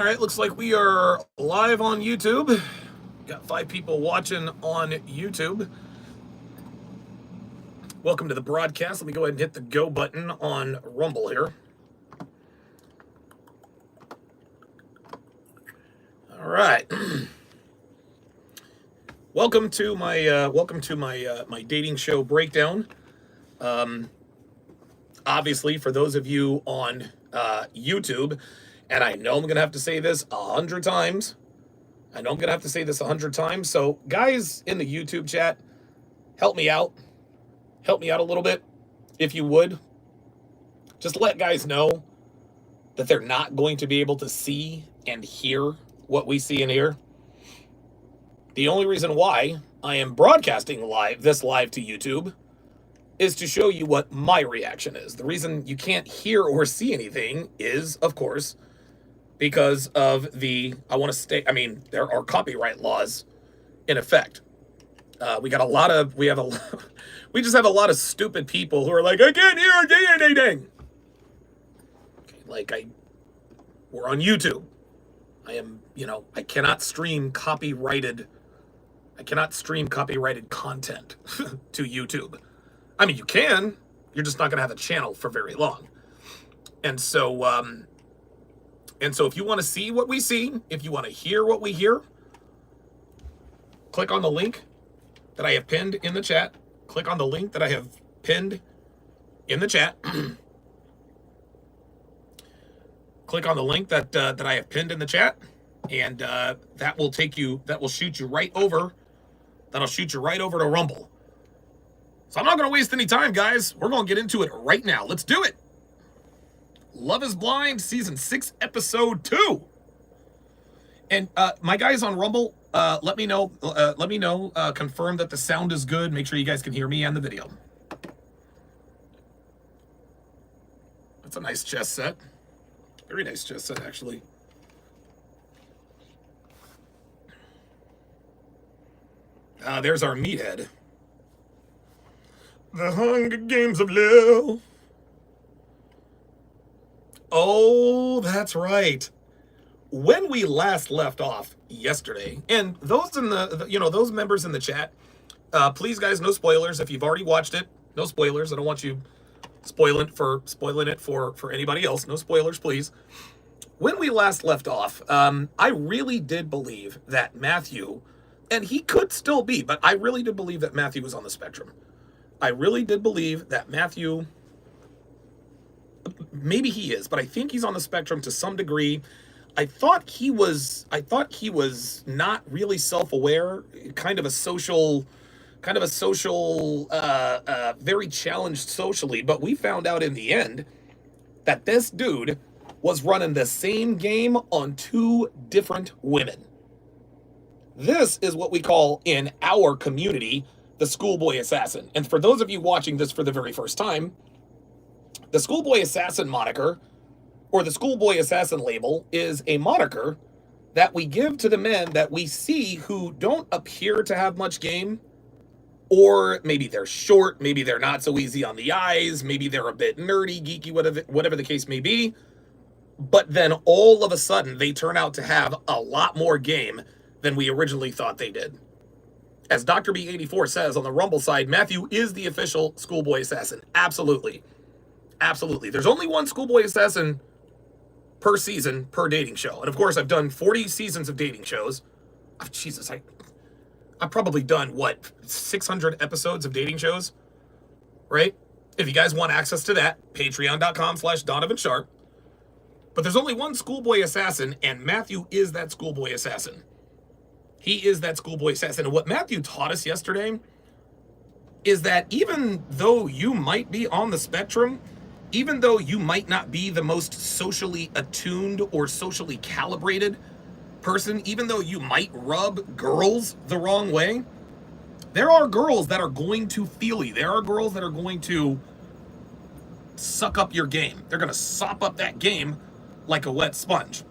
All right, looks like we are live on YouTube. Got 5 people watching on YouTube. Welcome to the broadcast. Let me go ahead and hit the go button on Rumble here. All right. Welcome to my my dating show breakdown. Obviously, for those of you on YouTube, and I know I'm gonna have to say this 100 times. So, guys in the YouTube chat, help me out. Help me out a little bit, if you would. Just let guys know that they're not going to be able to see and hear what we see and hear. The only reason why I am broadcasting this live to YouTube is to show you what my reaction is. The reason you can't hear or see anything is, of course, because of there are copyright laws in effect. We just have a lot of stupid people who are like, I can't hear anything. We're on YouTube. I cannot stream copyrighted content to YouTube. I mean, you can, you're just not going to have a channel for very long. And so if you want to see what we see, if you want to hear what we hear, click on the link that I have pinned in the chat. Click on the link that I have pinned in the chat. Click on the link that I have pinned in the chat, and that will shoot you right over. That'll shoot you right over to Rumble. So I'm not going to waste any time, guys. We're going to get into it right now. Let's do it. Love is Blind, Season 6, Episode 2. And my guys on Rumble, let me know, confirm that the sound is good. Make sure you guys can hear me and the video. That's a nice chess set. Very nice chess set, actually. There's our meathead. The Hunger Games of Love. Oh, that's right. When we last left off yesterday, and those in those members in the chat, please, guys, no spoilers. If you've already watched it, no spoilers. I don't want you spoiling it for anybody else. No spoilers, please. When we last left off, I really did believe that Matthew, and he could still be, but I really did believe that Matthew was on the spectrum. I really did believe that Matthew, maybe he is, but I think he's on the spectrum to some degree. I thought he was not really self-aware, kind of a social, very challenged socially. But we found out in the end that this dude was running the same game on 2 different women. This is what we call in our community the schoolboy assassin. And for those of you watching this for the very first time, the schoolboy assassin moniker, or the schoolboy assassin label, is a moniker that we give to the men that we see who don't appear to have much game, or maybe they're short, maybe they're not so easy on the eyes, maybe they're a bit nerdy, geeky, whatever the case may be, but then all of a sudden they turn out to have a lot more game than we originally thought they did. As Dr. B84 says on the Rumble side, Matthew is the official schoolboy assassin. Absolutely. Absolutely. There's only one schoolboy assassin per season, per dating show. And of course, I've done 40 seasons of dating shows. Oh, Jesus, I've probably done, 600 episodes of dating shows, right? If you guys want access to that, patreon.com/Donovan Sharpe. But there's only one schoolboy assassin, and Matthew is that schoolboy assassin. He is that schoolboy assassin. And what Matthew taught us yesterday is that even though you might be on the spectrum, even though you might not be the most socially attuned or socially calibrated person, even though you might rub girls the wrong way, there are girls that are going to feel you. There are girls that are going to suck up your game. They're going to sop up that game like a wet sponge.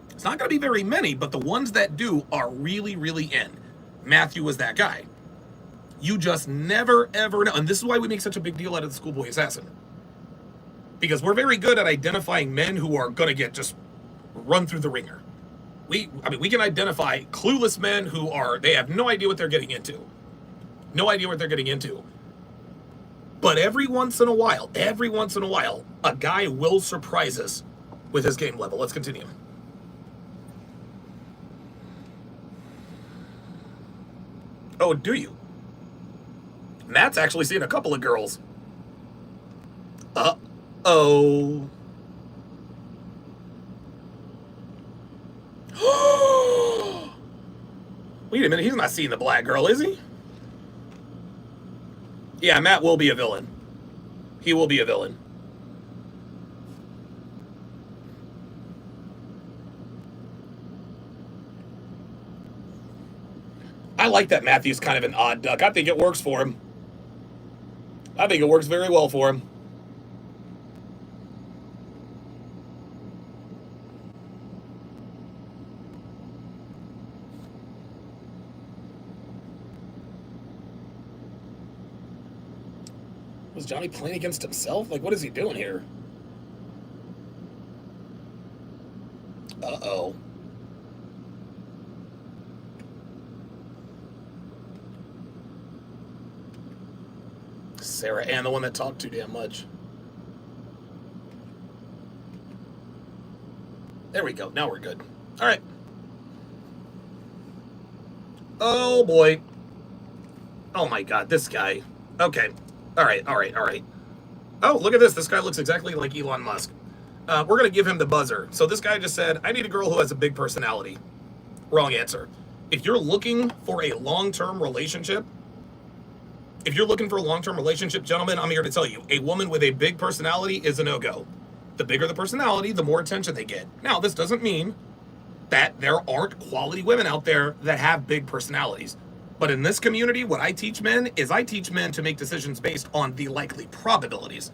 It's not going to be very many, but the ones that do are really, really in. Matthew was that guy. You just never, ever know. And this is why we make such a big deal out of the schoolboy assassin. Because we're very good at identifying men who are going to get just run through the ringer. We can identify clueless men they have no idea what they're getting into. No idea what they're getting into. But every once in a while, a guy will surprise us with his game level. Let's continue. Oh, do you? Matt's actually seen a couple of girls. Uh-oh. Wait a minute, he's not seeing the black girl, is he? Yeah, Matt will be a villain. He will be a villain. I like that Matthew's kind of an odd duck. I think it works for him. I think it works very well for him. Was Johnny playing against himself? Like, what is he doing here? Uh-oh. Sarah Ann, the one that talked too damn much. There we go. Now we're good. All right. Oh, boy. Oh, my God. This guy. Okay. All right. Oh, look at this. This guy looks exactly like Elon Musk. We're going to give him the buzzer. So this guy just said, I need a girl who has a big personality. Wrong answer. If you're looking for a long-term relationship, gentlemen, I'm here to tell you, a woman with a big personality is a no-go. The bigger the personality, the more attention they get. Now, this doesn't mean that there aren't quality women out there that have big personalities. But in this community, what I teach men is I teach men to make decisions based on the likely probabilities,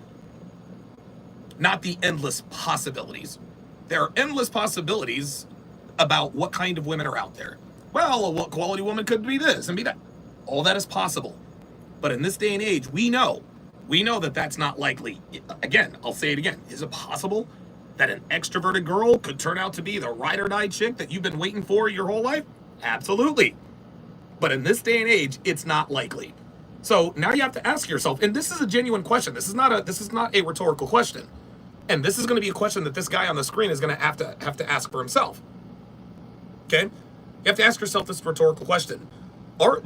not the endless possibilities. There are endless possibilities about what kind of women are out there. Well, what quality woman could be this and be that? All that is possible. But in this day and age, we know that that's not likely. Again, I'll say it again. Is it possible that an extroverted girl could turn out to be the ride or die chick that you've been waiting for your whole life? Absolutely. But in this day and age, it's not likely. So now you have to ask yourself, and this is a genuine question. This is not a rhetorical question. And this is going to be a question that this guy on the screen is going to have to ask for himself. Okay? You have to ask yourself this rhetorical question.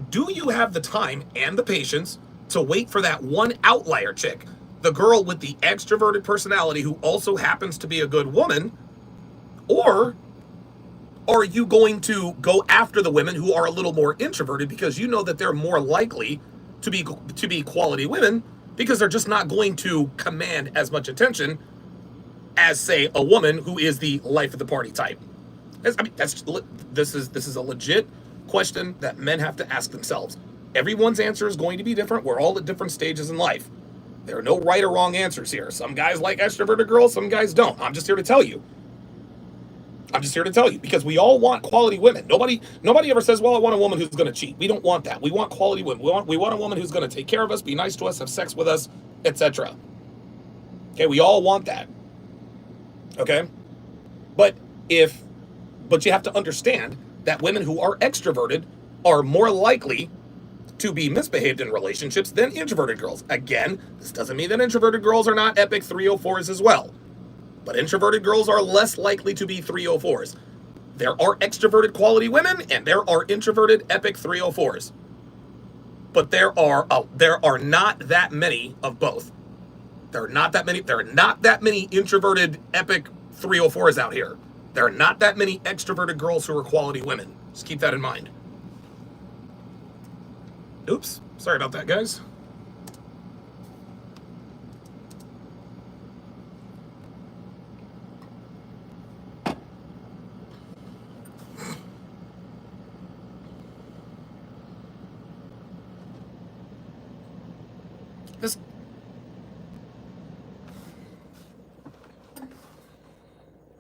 Do you have the time and the patience to wait for that one outlier chick, the girl with the extroverted personality who also happens to be a good woman? Or are you going to go after the women who are a little more introverted because you know that they're more likely to be quality women because they're just not going to command as much attention as, say, a woman who is the life of the party type? This is a legit question that men have to ask themselves. Everyone's answer is going to be different. We're all at different stages in life. There are no right or wrong answers here. Some guys like extroverted girls, some guys don't. I'm just here to tell you. Because we all want quality women. Nobody ever says, well, I want a woman who's going to cheat. We don't want that. We want quality women. We want a woman who's going to take care of us, be nice to us, have sex with us, etc. Okay, we all want that. Okay? But you have to understand that women who are extroverted are more likely to be misbehaved in relationships than introverted girls. Again, this doesn't mean that introverted girls are not epic 304s as well. But introverted girls are less likely to be 304s. There are extroverted quality women, and there are introverted epic 304s. But there are not that many of both. There are not that many introverted epic 304s out here. There are not that many extroverted girls who are quality women. Just keep that in mind. Oops. Sorry about that, guys.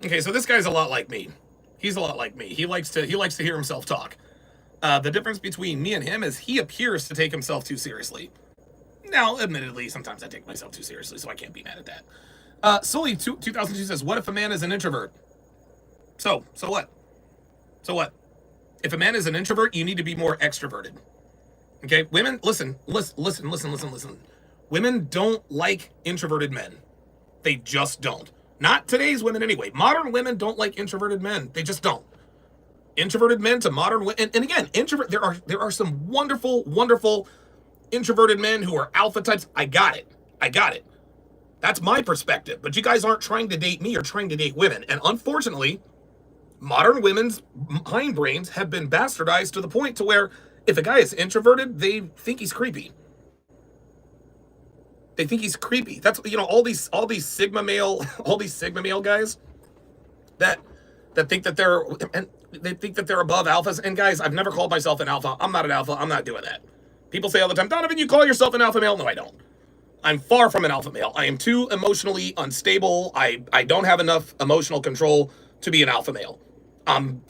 Okay, so this guy's a lot like me. He's a lot like me. He likes to hear himself talk. The difference between me and him is he appears to take himself too seriously. Now, admittedly, sometimes I take myself too seriously, so I can't be mad at that. Sully 2002 says, what if a man is an introvert? So what? So what? If a man is an introvert, you need to be more extroverted. Okay, women, listen. Women don't like introverted men. They just don't. Not today's women anyway. Modern women don't like introverted men. They just don't. Introverted men to modern women, and again, introvert. There are some wonderful introverted men who are alpha types. I got it. That's my perspective. But you guys aren't trying to date me or trying to date women. And unfortunately, modern women's hindbrains have been bastardized to the point to where if a guy is introverted, they think he's creepy. They think he's creepy. That's all these sigma male guys that think that they're above alphas. And guys, I've never called myself an alpha. I'm not an alpha. I'm not doing that. People say all the time, Donovan, you call yourself an alpha male? No, I don't. I'm far from an alpha male. I am too emotionally unstable. I don't have enough emotional control to be an alpha male. I'm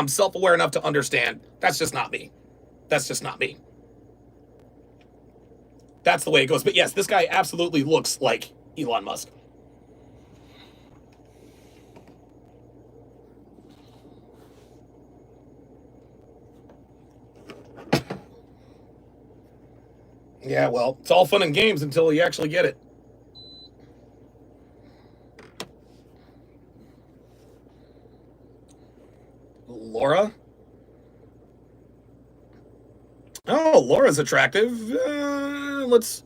self-aware enough to understand that's just not me. That's just not me. That's the way it goes. But yes, this guy absolutely looks like Elon Musk. Yeah, well, it's all fun and games until you actually get it. Laura? Oh, Laura's attractive. Let's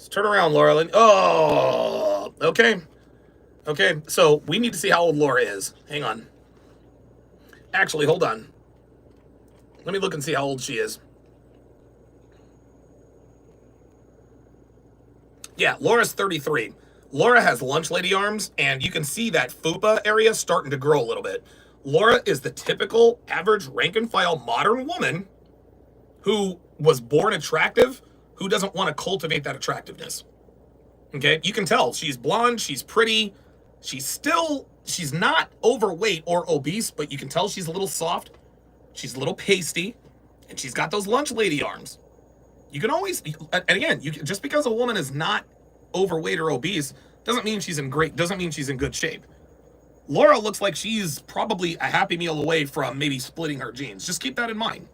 turn around, Laura. Oh, okay. Okay, so we need to see how old Laura is. Hang on. Actually, hold on. Let me look and see how old she is. Yeah, Laura's 33. Laura has lunch lady arms, and you can see that fupa area starting to grow a little bit. Laura is the typical average rank and file modern woman who was born attractive, who doesn't want to cultivate that attractiveness. Okay, you can tell she's blonde, she's pretty, she's not overweight or obese, but you can tell she's a little soft, she's a little pasty, and she's got those lunch lady arms. You can always, and again, just because a woman is not overweight or obese doesn't mean she's in good shape. Laura looks like she's probably a Happy Meal away from maybe splitting her jeans. Just keep that in mind.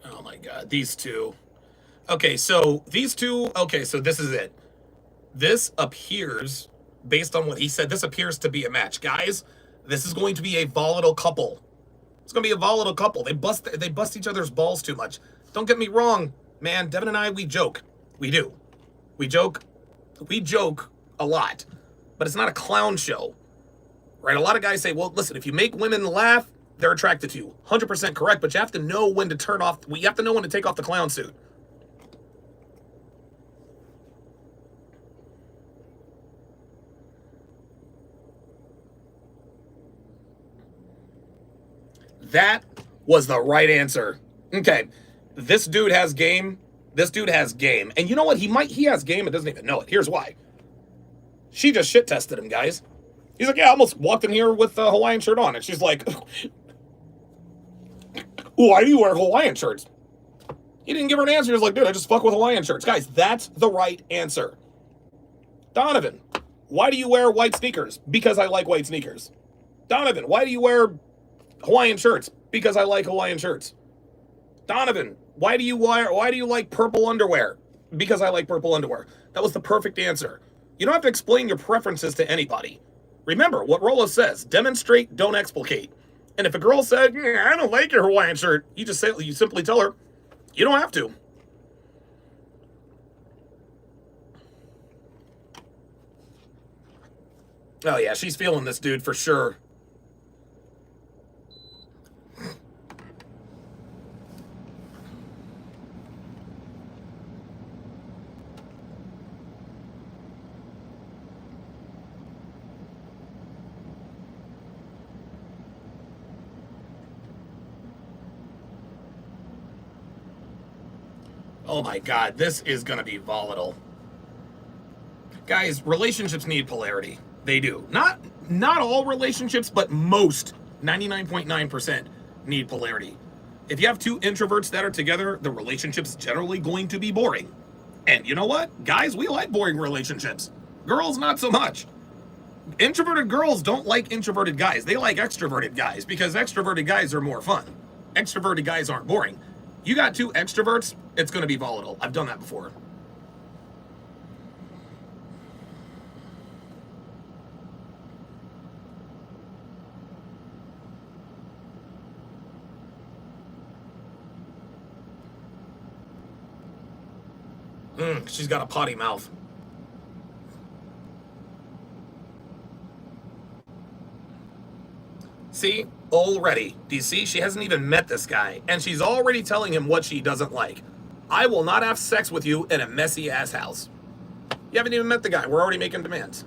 Oh my God, these two. Okay, so these two, okay, so this is it. This appears, based on what he said, this appears to be a match. Guys, this is going to be a volatile couple. It's going to be a volatile couple. They bust each other's balls too much. Don't get me wrong, man. Devin and I, we joke. We do. We joke a lot. But it's not a clown show. Right? A lot of guys say, well, listen, if you make women laugh, they're attracted to you. 100% correct, but you have to know when to you have to know when to take off the clown suit. That was the right answer. Okay. This dude has game. This dude has game. And you know what? He has game and doesn't even know it. Here's why. She just shit tested him, guys. He's like, yeah, I almost walked in here with a Hawaiian shirt on. And she's like, why do you wear Hawaiian shirts? He didn't give her an answer. He was like, dude, I just fuck with Hawaiian shirts. Guys, that's the right answer. Donovan, why do you wear white sneakers? Because I like white sneakers. Donovan, why do you wear Hawaiian shirts? Because I like Hawaiian shirts. Donovan, why do you like purple underwear? Because I like purple underwear. That was the perfect answer. You don't have to explain your preferences to anybody. Remember what Rolo says, demonstrate, don't explicate. And if a girl said, yeah, I don't like your Hawaiian shirt, you simply tell her, you don't have to. Oh yeah, she's feeling this dude for sure. Oh my God, this is going to be volatile. Guys, relationships need polarity. They do. Not not all relationships, but most 99.9% need polarity. If you have two introverts that are together, the relationship's generally going to be boring. And you know what? Guys, we like boring relationships. Girls, not so much. Introverted girls don't like introverted guys. They like extroverted guys because extroverted guys are more fun. Extroverted guys aren't boring. You got two extroverts, it's going to be volatile. I've done that before. She's got a potty mouth. See? Already. Do you see? She hasn't even met this guy, and she's already telling him what she doesn't like. I will not have sex with you in a messy ass house. You haven't even met the guy. We're already making demands.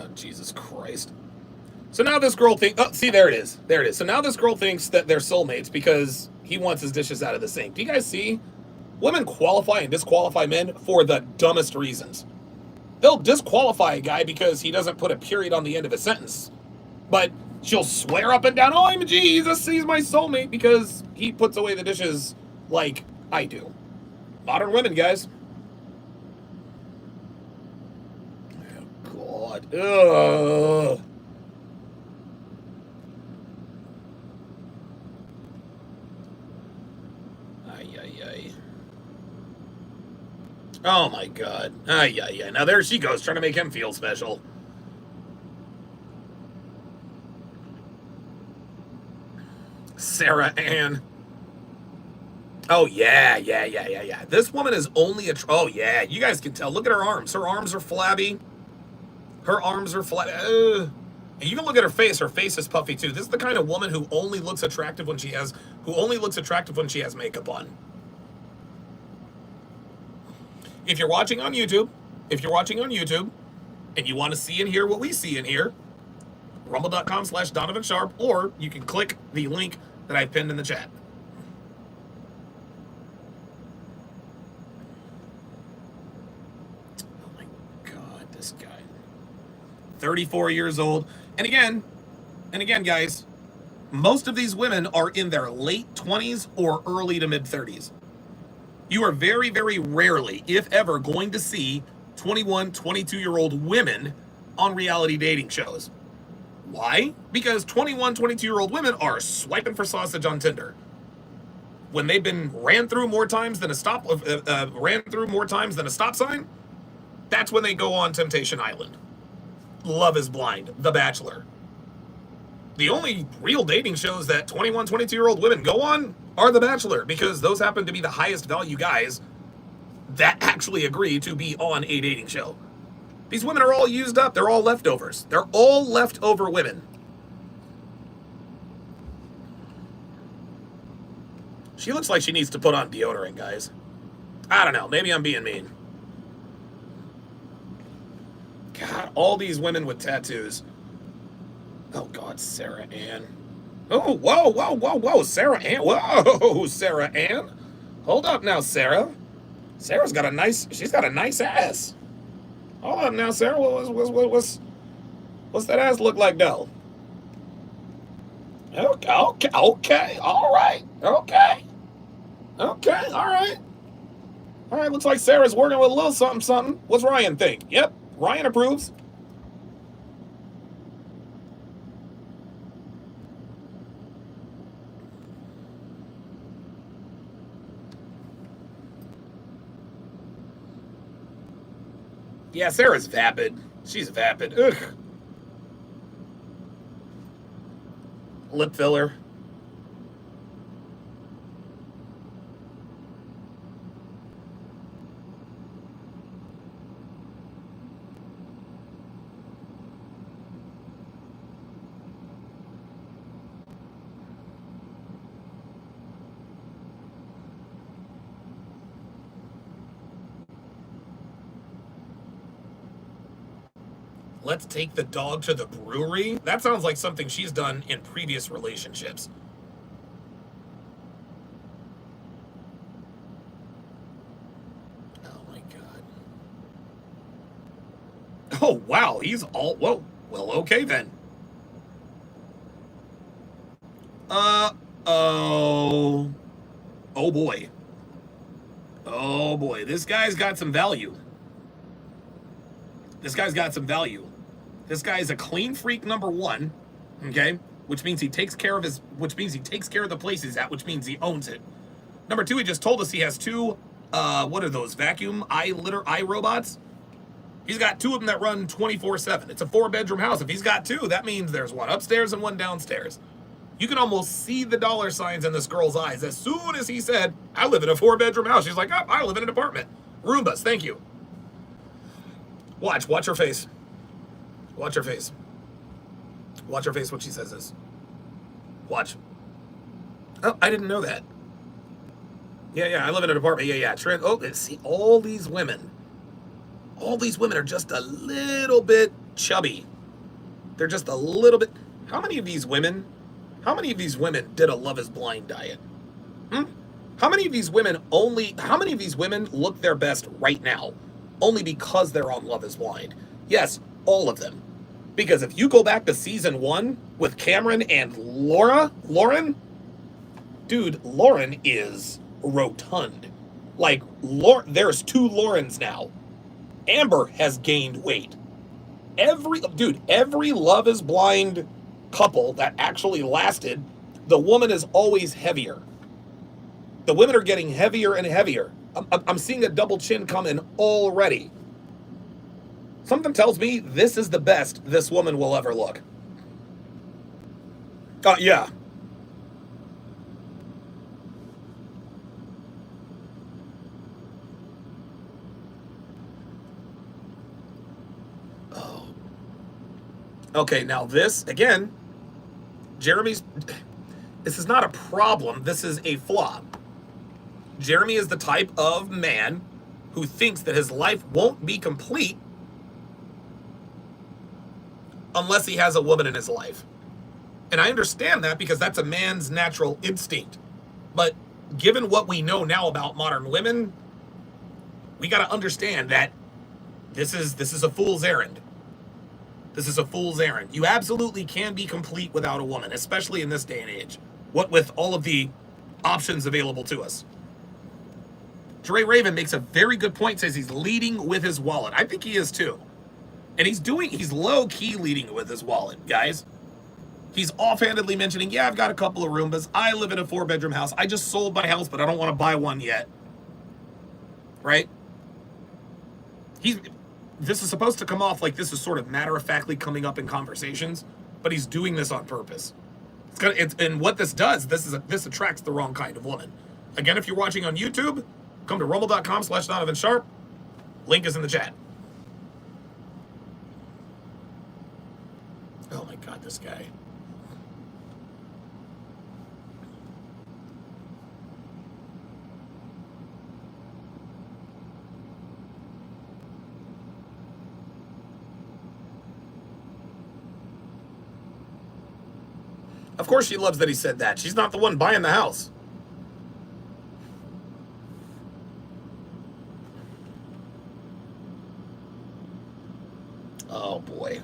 Oh, Jesus Christ. So now this girl thinks, oh, see, there it is. There it is. So now this girl thinks that they're soulmates because he wants his dishes out of the sink. Do you guys see? Women qualify and disqualify men for the dumbest reasons. They'll disqualify a guy because he doesn't put a period on the end of a sentence. But she'll swear up and down, oh, I'm Jesus, he's my soulmate because he puts away the dishes like I do. Modern women, guys. Oh, God. Ugh. Oh my God. Ay, ay, ay. Now there she goes, trying to make him feel special. Sarah Ann. Oh, yeah. This woman is only a... Oh, yeah. You guys can tell. Look at her arms. Her arms are flabby. Her arms are flabby. And you can look at her face. Her face is puffy, too. This is the kind of woman who only looks attractive when she has... makeup on. If you're watching on YouTube, and you want to see and hear what we see and hear, rumble.com/Donovan Sharpe, or you can click the link that I pinned in the chat. Oh my God, this guy. 34 years old. And again, guys, most of these women are in their late 20s or early to mid 30s. You are very, very rarely, if ever, going to see 21, 22-year-old women on reality dating shows. Why? Because 21, 22-year-old women are swiping for sausage on Tinder. When they've been ran through more times than a stop sign, that's when they go on Temptation Island. Love is Blind, The Bachelor. The only real dating shows that 21, 22-year-old women go on are The Bachelor, because those happen to be the highest value guys that actually agree to be on a dating show. These women are all used up. They're all leftovers. They're all leftover women. She looks like she needs to put on deodorant, guys. I don't know. Maybe I'm being mean. God, all these women with tattoos. Oh, God, Sarah Ann. Oh, whoa, Sarah Ann. Whoa, Sarah Ann. Hold up now, Sarah. Sarah's got a nice ass. Hold up now, Sarah. What's that ass look like, though? Okay, all right. Okay, all right. All right, looks like Sarah's working with a little something. What's Ryan think? Yep, Ryan approves. Yeah, Sarah's vapid. She's vapid. Ugh. Lip filler. Let's take the dog to the brewery. That sounds like something she's done in previous relationships. Oh my God. Oh wow, he's all, whoa. Well, okay then. Oh. Oh boy. Oh boy. This guy's got some value. This guy's got some value. This guy is a clean freak, number one. Okay? Which means he takes care of the place he's at, which means he owns it. Number two, he just told us he has two, what are those, vacuum eye robots? He's got two of them that run 24/7. It's a 4-bedroom house. If he's got two, that means there's one upstairs and one downstairs. You can almost see the dollar signs in this girl's eyes. As soon as he said, I live in a 4-bedroom house, she's like, oh, I live in an apartment. Roombas, thank you. Watch her face. Watch her face. Watch her face when she says this. Watch. Oh, I didn't know that. Yeah, I live in an apartment. Yeah. Oh, see, all these women are just a little bit chubby. They're just a little bit. How many of these women did a Love is Blind diet? How many of these women look their best right now only because they're on Love is Blind? Yes, all of them. Because if you go back to season 1 with Cameron and Lauren, dude, Lauren is rotund. Like, there's 2 Laurens now. Amber has gained weight. Every Love is Blind couple that actually lasted, the woman is always heavier. The women are getting heavier and heavier. I'm seeing a double chin come in already. Something tells me this is the best this woman will ever look. Yeah. Oh. Okay, now this, again, this is not a problem, this is a flaw. Jeremy is the type of man who thinks that his life won't be complete unless he has a woman in his life. And I understand that because that's a man's natural instinct. But given what we know now about modern women, we got to understand that this is a fool's errand. This is a fool's errand. You absolutely can be complete without a woman, especially in this day and age. What with all of the options available to us. Dre Raven makes a very good point, says he's leading with his wallet. I think he is too. And he's low-key leading with his wallet, guys. He's offhandedly mentioning, yeah, I've got a couple of Roombas. I live in a 4-bedroom house. I just sold my house, but I don't want to buy one yet. Right? This is supposed to come off like this is sort of matter-of-factly coming up in conversations, but he's doing this on purpose. And what this does, this attracts the wrong kind of woman. Again, if you're watching on YouTube, come to rumble.com/Donovan Sharpe. Link is in the chat. Oh my God, this guy. Of course she loves that he said that. She's not the one buying the house. Oh boy.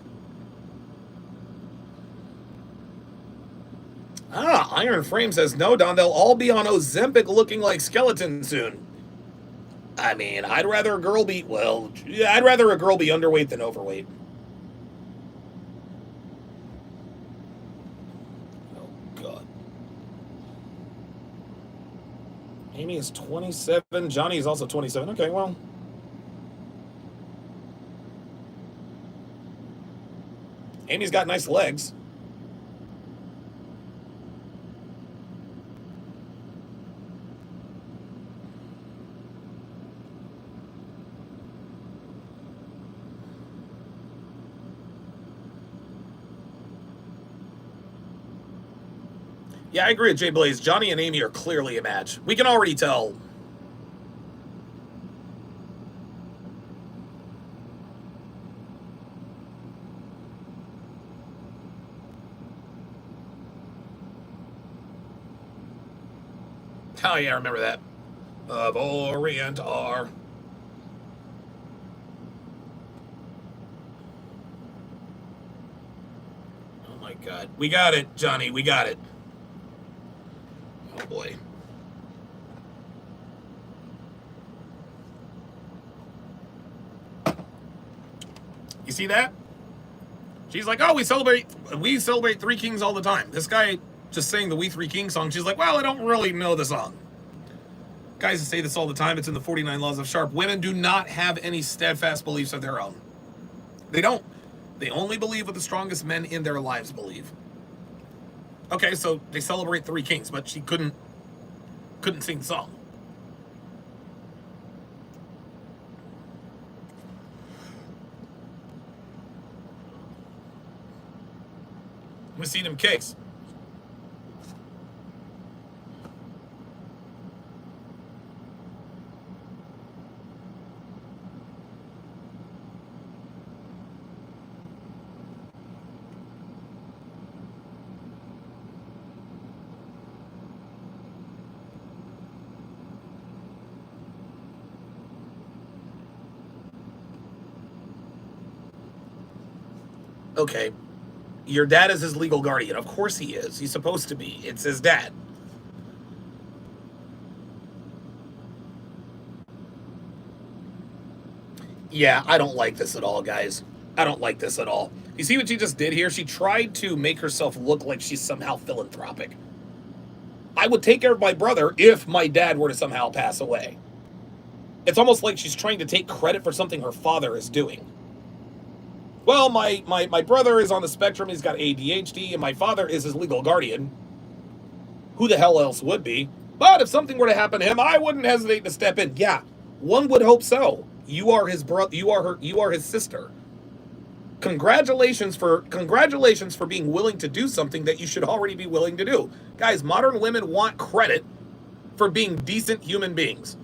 Iron Frame says, no, Don, they'll all be on Ozempic looking like skeletons soon. I mean, I'd rather a girl be underweight than overweight. Oh, God. Amy is 27. Johnny is also 27. Okay, well. Amy's got nice legs. Yeah, I agree with Jay Blaze. Johnny and Amy are clearly a match. We can already tell. Oh, yeah, I remember that. Of Orient are. Oh, my God. We got it, Johnny. We got it. Oh, boy. You see that? She's like, oh, we celebrate Three Kings all the time. This guy just sang the We Three Kings song. She's like, well, I don't really know the song. Guys say this all the time. It's in the 49 Laws of Sharpe. Women do not have any steadfast beliefs of their own. They don't. They only believe what the strongest men in their lives believe. Okay, so they celebrate Three Kings, but she couldn't sing the song. We see them cakes. Okay, your dad is his legal guardian. Of course he is. He's supposed to be. It's his dad. Yeah, I don't like this at all, guys. I don't like this at all. You see what she just did here? She tried to make herself look like she's somehow philanthropic. I would take care of my brother if my dad were to somehow pass away. It's almost like she's trying to take credit for something her father is doing. Well, my brother is on the spectrum. He's got ADHD, and my father is his legal guardian. Who the hell else would be? But if something were to happen to him, I wouldn't hesitate to step in. Yeah, one would hope so. You are his brother. You are his sister. Congratulations for being willing to do something that you should already be willing to do. Guys, modern women want credit for being decent human beings.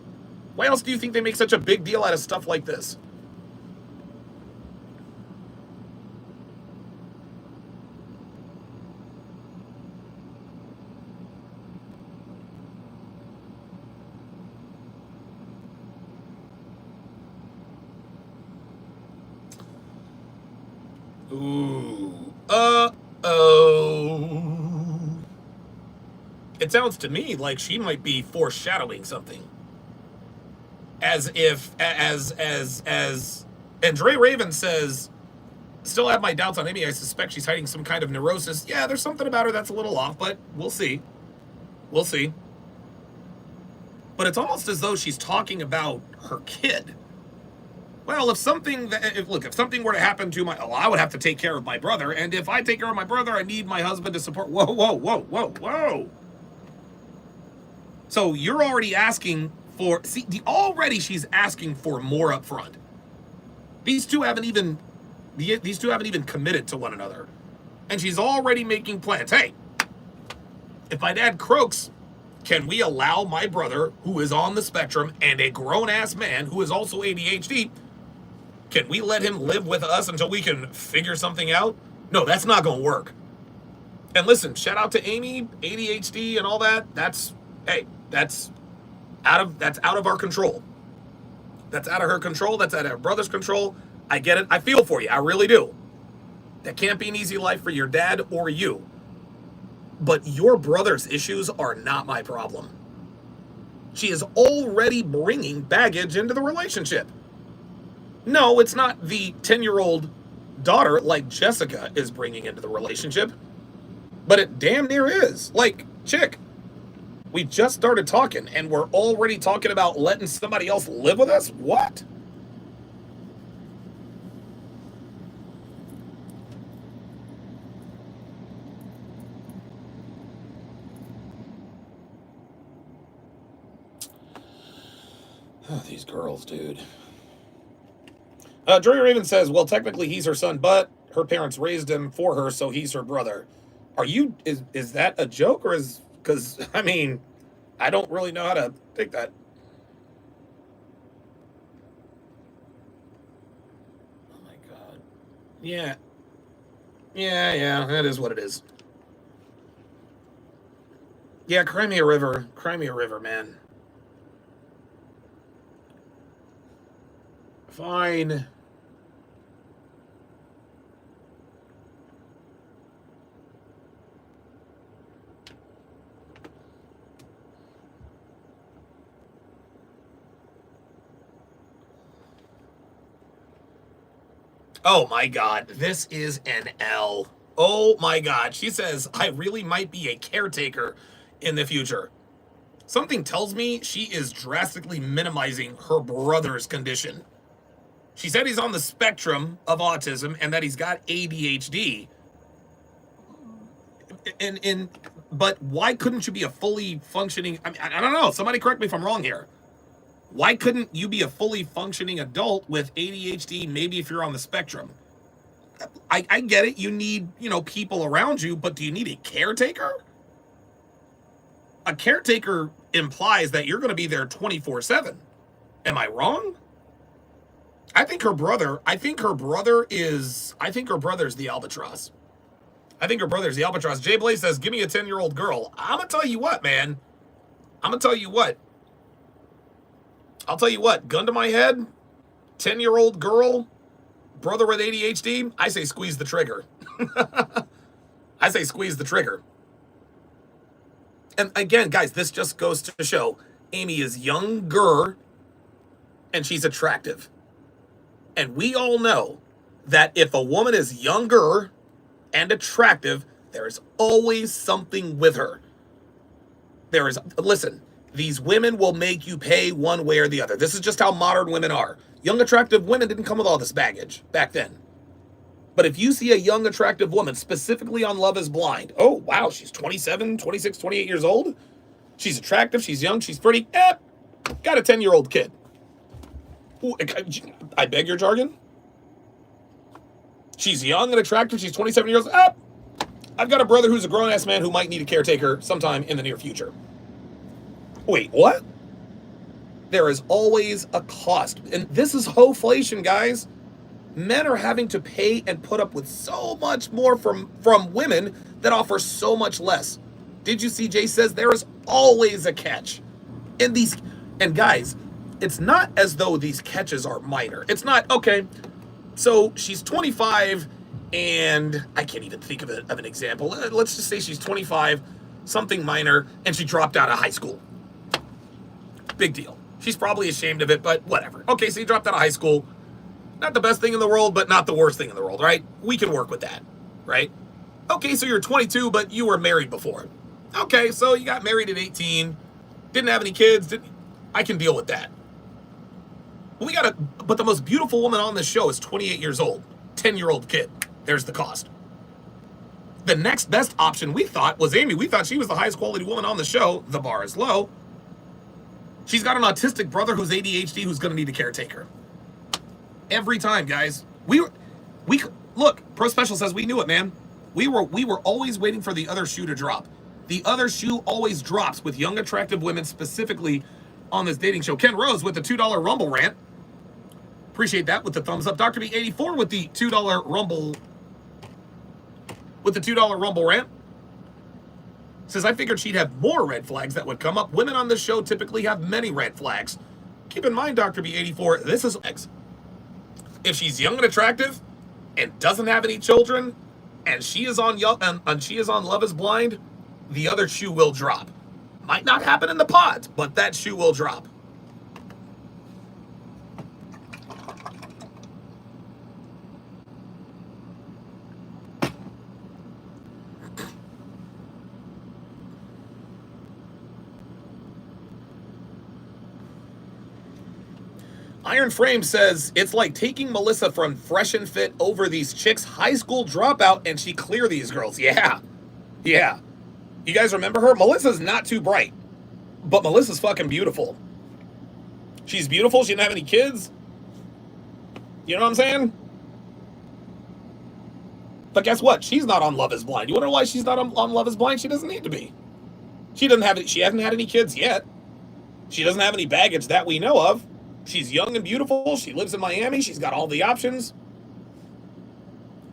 Why else do you think they make such a big deal out of stuff like this? Ooh. Uh-oh. It sounds to me like she might be foreshadowing something. As if as and Dre Raven says, still have my doubts on Amy. I suspect she's hiding some kind of neurosis. Yeah, there's something about her that's a little off, but we'll see. We'll see. But it's almost as though she's talking about her kid. Well, if something were to happen to I would have to take care of my brother, and if I take care of my brother, I need my husband to support. Whoa, whoa, whoa, whoa, whoa. So you're already asking for. Already she's asking for more up front. These two haven't even committed to one another, and she's already making plans. Hey, if my dad croaks, can we allow my brother, who is on the spectrum and a grown ass man who is also ADHD? Can we let him live with us until we can figure something out? No, that's not going to work. And listen, shout out to Amy, ADHD and all that. That's out of our control. That's out of her control. That's out of her brother's control. I get it. I feel for you. I really do. That can't be an easy life for your dad or you. But your brother's issues are not my problem. She is already bringing baggage into the relationship. No, it's not the 10-year-old daughter like Jessica is bringing into the relationship, but it damn near is. Like, chick, we just started talking and we're already talking about letting somebody else live with us? What? Oh, these girls, dude. Dre Raven says, well, technically he's her son, but her parents raised him for her, so he's her brother. Is that a joke, or because, I mean, I don't really know how to take that. Oh my God. Yeah. Yeah, that is what it is. Yeah, cry me a river. Cry me a river, man. Fine. Oh my God, this is an L. Oh my God. She says, I really might be a caretaker in the future. Something tells me she is drastically minimizing her brother's condition. She said he's on the spectrum of autism and that he's got ADHD. And but why couldn't you be a fully functioning? I mean, I don't know. Somebody correct me if I'm wrong here. Why couldn't you be a fully functioning adult with ADHD? Maybe if you're on the spectrum. I get it. You need, people around you, but do you need a caretaker? A caretaker implies that you're going to be there 24/7. Am I wrong? I think her brother's the albatross. I think her brother's the albatross. Jay Blaze says, give me a 10-year-old girl. I'm going to tell you what, man. I'm going to tell you what. I'll tell you what. Gun to my head, 10-year-old girl, brother with ADHD, I say squeeze the trigger. I say squeeze the trigger. And again, guys, this just goes to show Amy is younger and she's attractive. And we all know that if a woman is younger and attractive, there is always something with her. Listen, these women will make you pay one way or the other. This is just how modern women are. Young, attractive women didn't come with all this baggage back then. But if you see a young, attractive woman, specifically on Love is Blind, oh, wow, she's 27, 26, 28 years old. She's attractive, she's young, she's pretty. Got a 10-year-old kid. Ooh, I beg your jargon? She's young and attractive, she's 27 years old. I've got a brother who's a grown-ass man who might need a caretaker sometime in the near future. Wait, what? There is always a cost. And this is hoflation, guys. Men are having to pay and put up with so much more from women that offer so much less. Did you see Jay says there is always a catch? And guys, it's not as though these catches are minor. It's not, okay, so she's 25 and I can't even think of an example. Let's just say she's 25, something minor, and she dropped out of high school. Big deal. She's probably ashamed of it, but whatever. Okay, so you dropped out of high school. Not the best thing in the world, but not the worst thing in the world, right? We can work with that, right? Okay, so you're 22, but you were married before. Okay, so you got married at 18, didn't have any kids. I can deal with that. But the most beautiful woman on this show is 28 years old, 10-year-old kid. There's the cost. The next best option we thought was Amy. We thought she was the highest quality woman on the show. The bar is low. She's got an autistic brother who's ADHD who's going to need a caretaker. Every time, guys. We look, Pro Special says we knew it, man. We were always waiting for the other shoe to drop. The other shoe always drops with young, attractive women, specifically on this dating show. Ken Rose with the $2 Rumble rant. Appreciate that with the thumbs up. Dr. B84 with the $2 Rumble. With the $2 Rumble rant. Says, I figured she'd have more red flags that would come up. Women on this show typically have many red flags. Keep in mind, Dr. B84, this is X. If she's young and attractive and doesn't have any children and she is on Love is Blind, the other shoe will drop. Might not happen in the pods, but that shoe will drop. Iron Frame says, it's like taking Melissa from Fresh and Fit over these chicks' high school dropout and she clear these girls. Yeah. You guys remember her? Melissa's not too bright, but Melissa's fucking beautiful. She's beautiful. She didn't have any kids. You know what I'm saying? But guess what? She's not on Love is Blind. You wonder why she's not on Love is Blind? She doesn't need to be. She hasn't had any kids yet. She doesn't have any baggage that we know of. She's young and beautiful. She lives in Miami. She's got all the options.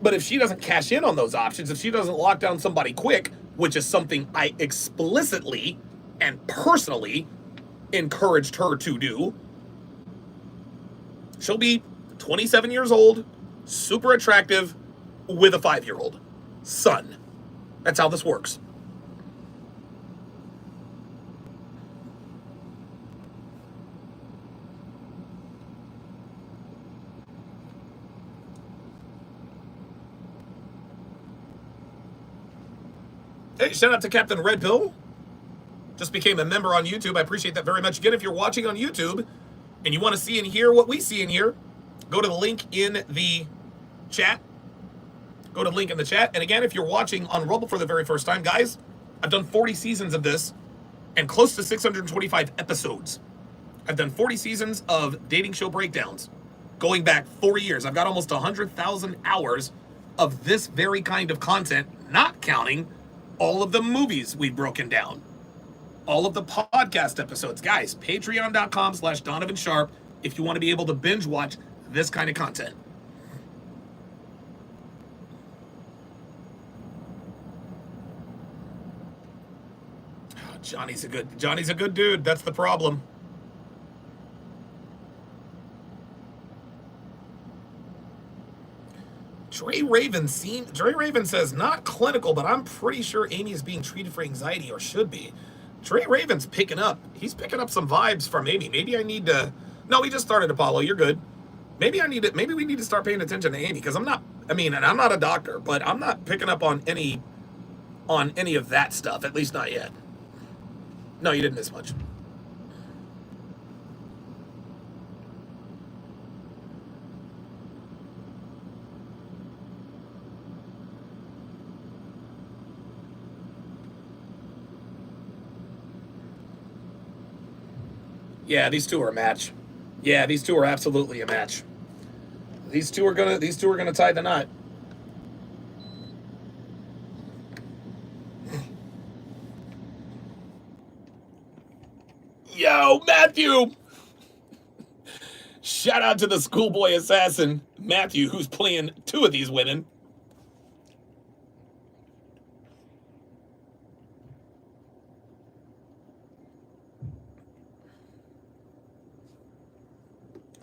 But if she doesn't cash in on those options, if she doesn't lock down somebody quick, which is something I explicitly and personally encouraged her to do. She'll be 27 years old, super attractive, with a 5-year-old son. That's how this works. Hey, shout out to Captain Red Pill. Just became a member on YouTube. I appreciate that very much. Again, if you're watching on YouTube and you want to see and hear what we see in here, go to the link in the chat. Go to the link in the chat. And again, if you're watching on Rumble for the very first time, guys, I've done 40 seasons of this and close to 625 episodes. I've done 40 seasons of dating show breakdowns going back 4 years. I've got almost 100,000 hours of this very kind of content, not counting all of the movies we've broken down, all of the podcast episodes. Guys, patreon.com/Donovan Sharpe if you want to be able to binge watch this kind of content. Oh, Johnny's a good dude. That's the problem. Dre Raven says, not clinical, but I'm pretty sure Amy is being treated for anxiety, or should be. Dre Raven's picking up. He's picking up some vibes from Amy. Maybe I need to... No, we just started, Apollo. You're good. Maybe we need to start paying attention to Amy, because and I'm not a doctor, but I'm not picking up on any of that stuff, at least not yet. No, you didn't miss much. Yeah, these two are a match. Yeah, these two are absolutely a match. These two are gonna tie the knot. Yo, Matthew! Shout out to the schoolboy assassin, Matthew, who's playing two of these women.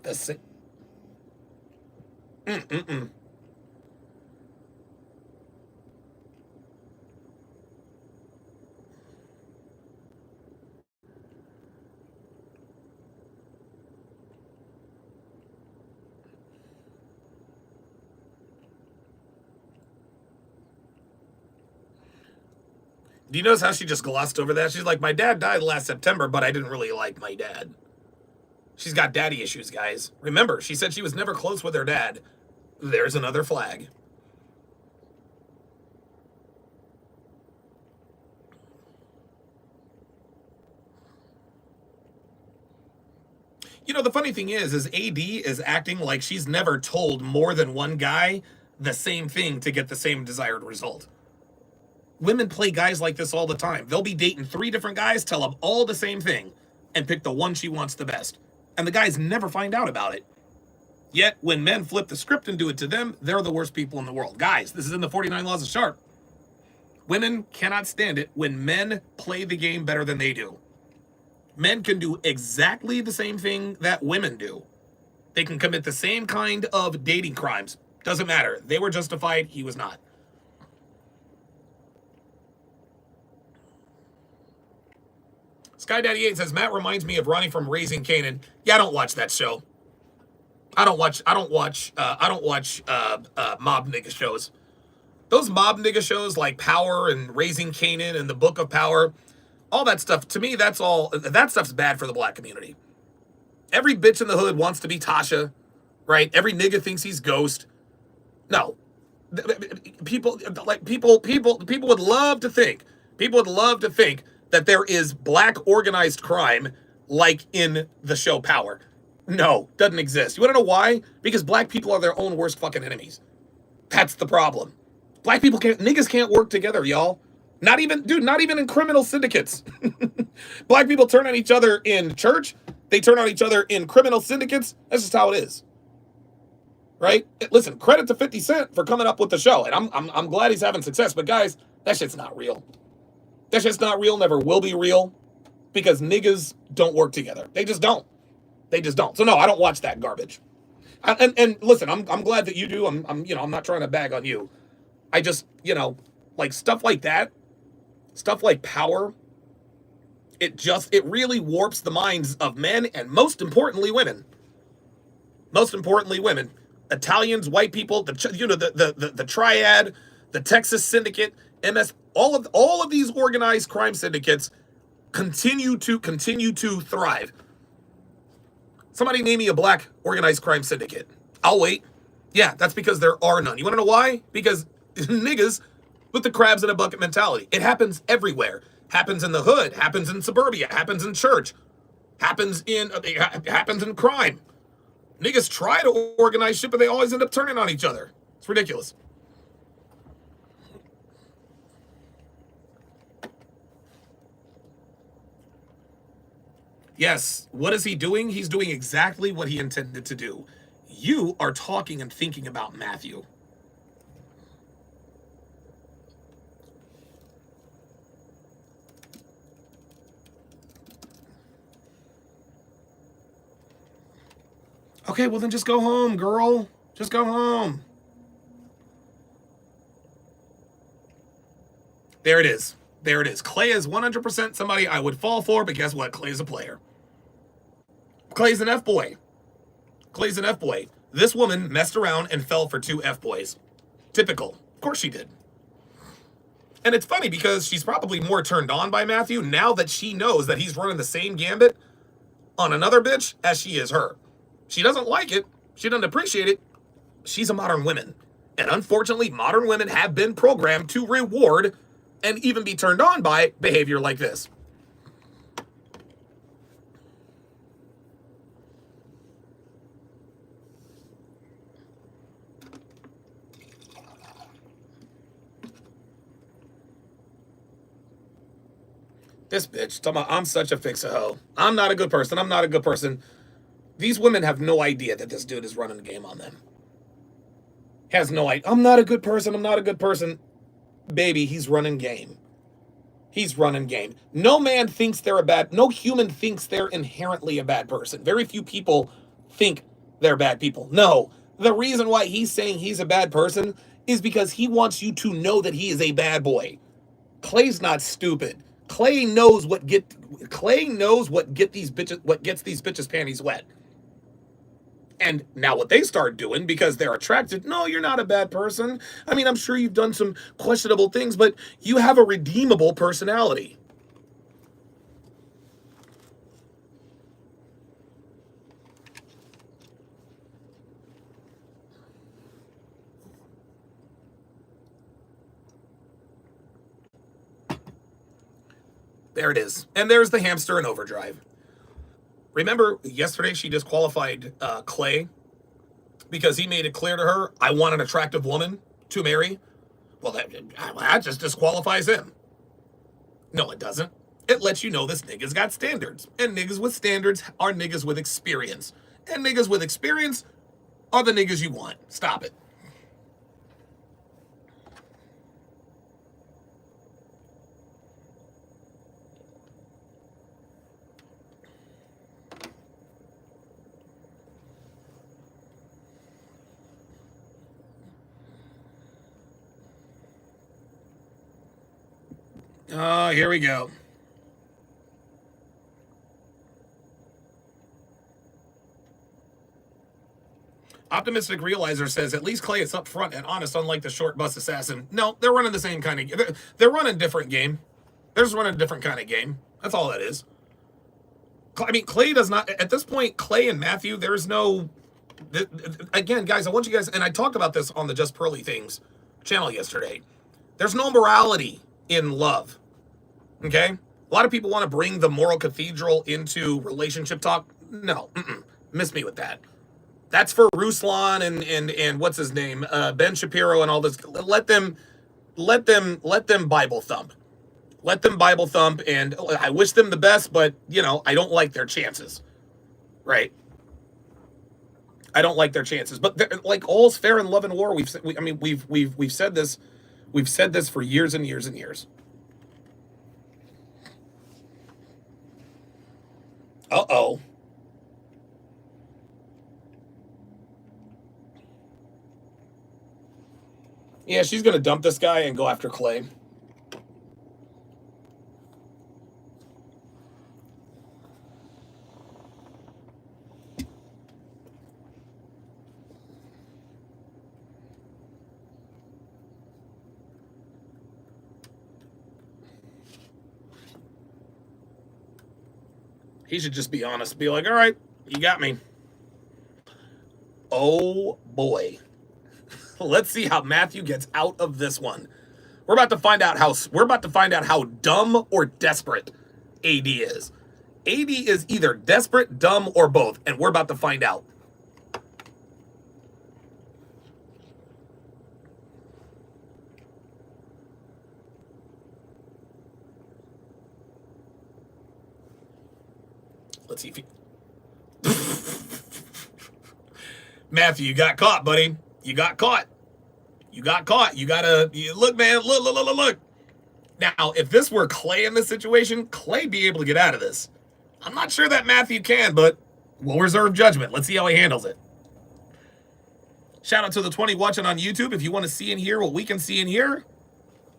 The Do you notice how she just glossed over that? She's like, my dad died last September, but I didn't really like my dad. She's got daddy issues, guys. Remember, she said she was never close with her dad. There's another flag. You know, the funny thing is AD is acting like she's never told more than one guy the same thing to get the same desired result. Women play guys like this all the time. They'll be dating 3 different guys, tell them all the same thing, and pick the one she wants the best. And the guys never find out about it. Yet, when men flip the script and do it to them, they're the worst people in the world. Guys, this is in the 49 Laws of Sharpe. Women cannot stand it when men play the game better than they do. Men can do exactly the same thing that women do. They can commit the same kind of dating crimes. Doesn't matter. They were justified. He was not. Skydaddy8 says, Matt reminds me of Ronnie from Raising Kanan. Yeah, I don't watch that show. I don't watch mob nigga shows. Those mob nigga shows like Power and Raising Kanan and the Book of Power, all that stuff, to me, that stuff's bad for the black community. Every bitch in the hood wants to be Tasha, right? Every nigga thinks he's Ghost. No. People would love to think that there is black organized crime like in the show Power. No, doesn't exist. You want to know why? Because black people are their own worst fucking enemies. That's the problem. Black people niggas can't work together, y'all. Not even in criminal syndicates. Black people turn on each other in church. They turn on each other in criminal syndicates. That's just how it is. Right? Listen, credit to 50 Cent for coming up with the show. And I'm glad he's having success. But guys, that shit's not real. That's just not real, never will be real, because niggas don't work together. They just don't. They just don't. So no, I don't watch that garbage. And listen, I'm glad that you do. I'm not trying to bag on you. I just, like stuff like that, stuff like power, it really warps the minds of men and most importantly women. Most importantly women. Italians, white people, the triad, the Texas syndicate, MS, all of these organized crime syndicates continue to thrive. Somebody name me a black organized crime syndicate. I'll wait. Yeah, that's because there are none. You want to know why? Because niggas with the crabs in a bucket mentality. It happens everywhere. Happens in the hood. Happens in suburbia. Happens in church. Happens in crime. Niggas try to organize shit, but they always end up turning on each other. It's ridiculous. Yes, what is he doing? He's doing exactly what he intended to do. You are talking and thinking about Matthew. Okay, well then just go home, girl. Just go home. There it is. There it is. Clay is 100% somebody I would fall for, but guess what? Clay's a player. Clay's an F-boy. Clay's an F-boy. This woman messed around and fell for 2 F-boys. Typical. Of course she did. And it's funny because she's probably more turned on by Matthew now that she knows that he's running the same gambit on another bitch as she is her. She doesn't like it. She doesn't appreciate it. She's a modern woman. And unfortunately, modern women have been programmed to reward and even be turned on by behavior like this. This bitch talking about I'm such a fix-a-hoe. I'm not a good person. I'm not a good person. These women have no idea that this dude is running the game on them. Has no idea. I'm not a good person. I'm not a good person. Baby, he's running game. He's running game. No man thinks no human thinks they're inherently a bad person. Very few people think they're bad people. No, the reason why he's saying he's a bad person is because he wants you to know that he is a bad boy. Clay's not stupid. Clay knows what gets these bitches panties wet. And now what they start doing, because they're attracted, no, you're not a bad person. I mean, I'm sure you've done some questionable things, but you have a redeemable personality. There it is. And there's the hamster in overdrive. Remember yesterday she disqualified Clay because he made it clear to her, I want an attractive woman to marry. Well, that just disqualifies him. No, it doesn't. It lets you know this nigga's got standards. And niggas with standards are niggas with experience. And niggas with experience are the niggas you want. Stop it. Oh, here we go. Optimistic Realizer says, at least Clay is upfront and honest, unlike the short bus assassin. No, they're running the same kind of... They're running a different game. They're just running a different kind of game. That's all that is. I mean, Clay does not... At this point, Clay and Matthew, there's no... Again, guys, I want you guys... And I talked about this on the Just Pearly Things channel yesterday. There's no morality in love. Okay? A lot of people want to bring the moral cathedral into relationship talk. No. Miss me with that. That's for Ruslan and what's his name? Ben Shapiro and all this. Let them Bible thump. Let them Bible thump, and I wish them the best, but I don't like their chances. Right? I don't like their chances. But like all's fair in love and war. We've said this for years and years and years. Uh-oh. Yeah, she's going to dump this guy and go after Clay. He should just be honest. Be like, all right, you got me. Oh, boy. Let's see how Matthew gets out of this one. We're about to find out how dumb or desperate AD is. AD is either desperate, dumb, or both, and we're about to find out. Let's see if he... Matthew, you got caught, buddy. You got caught. You got caught. Look, man. Look. Now, if this were Clay in this situation, Clay'd be able to get out of this. I'm not sure that Matthew can, but we'll reserve judgment. Let's see how he handles it. Shout out to the 20 watching on YouTube. If you want to see and hear what we can see and hear,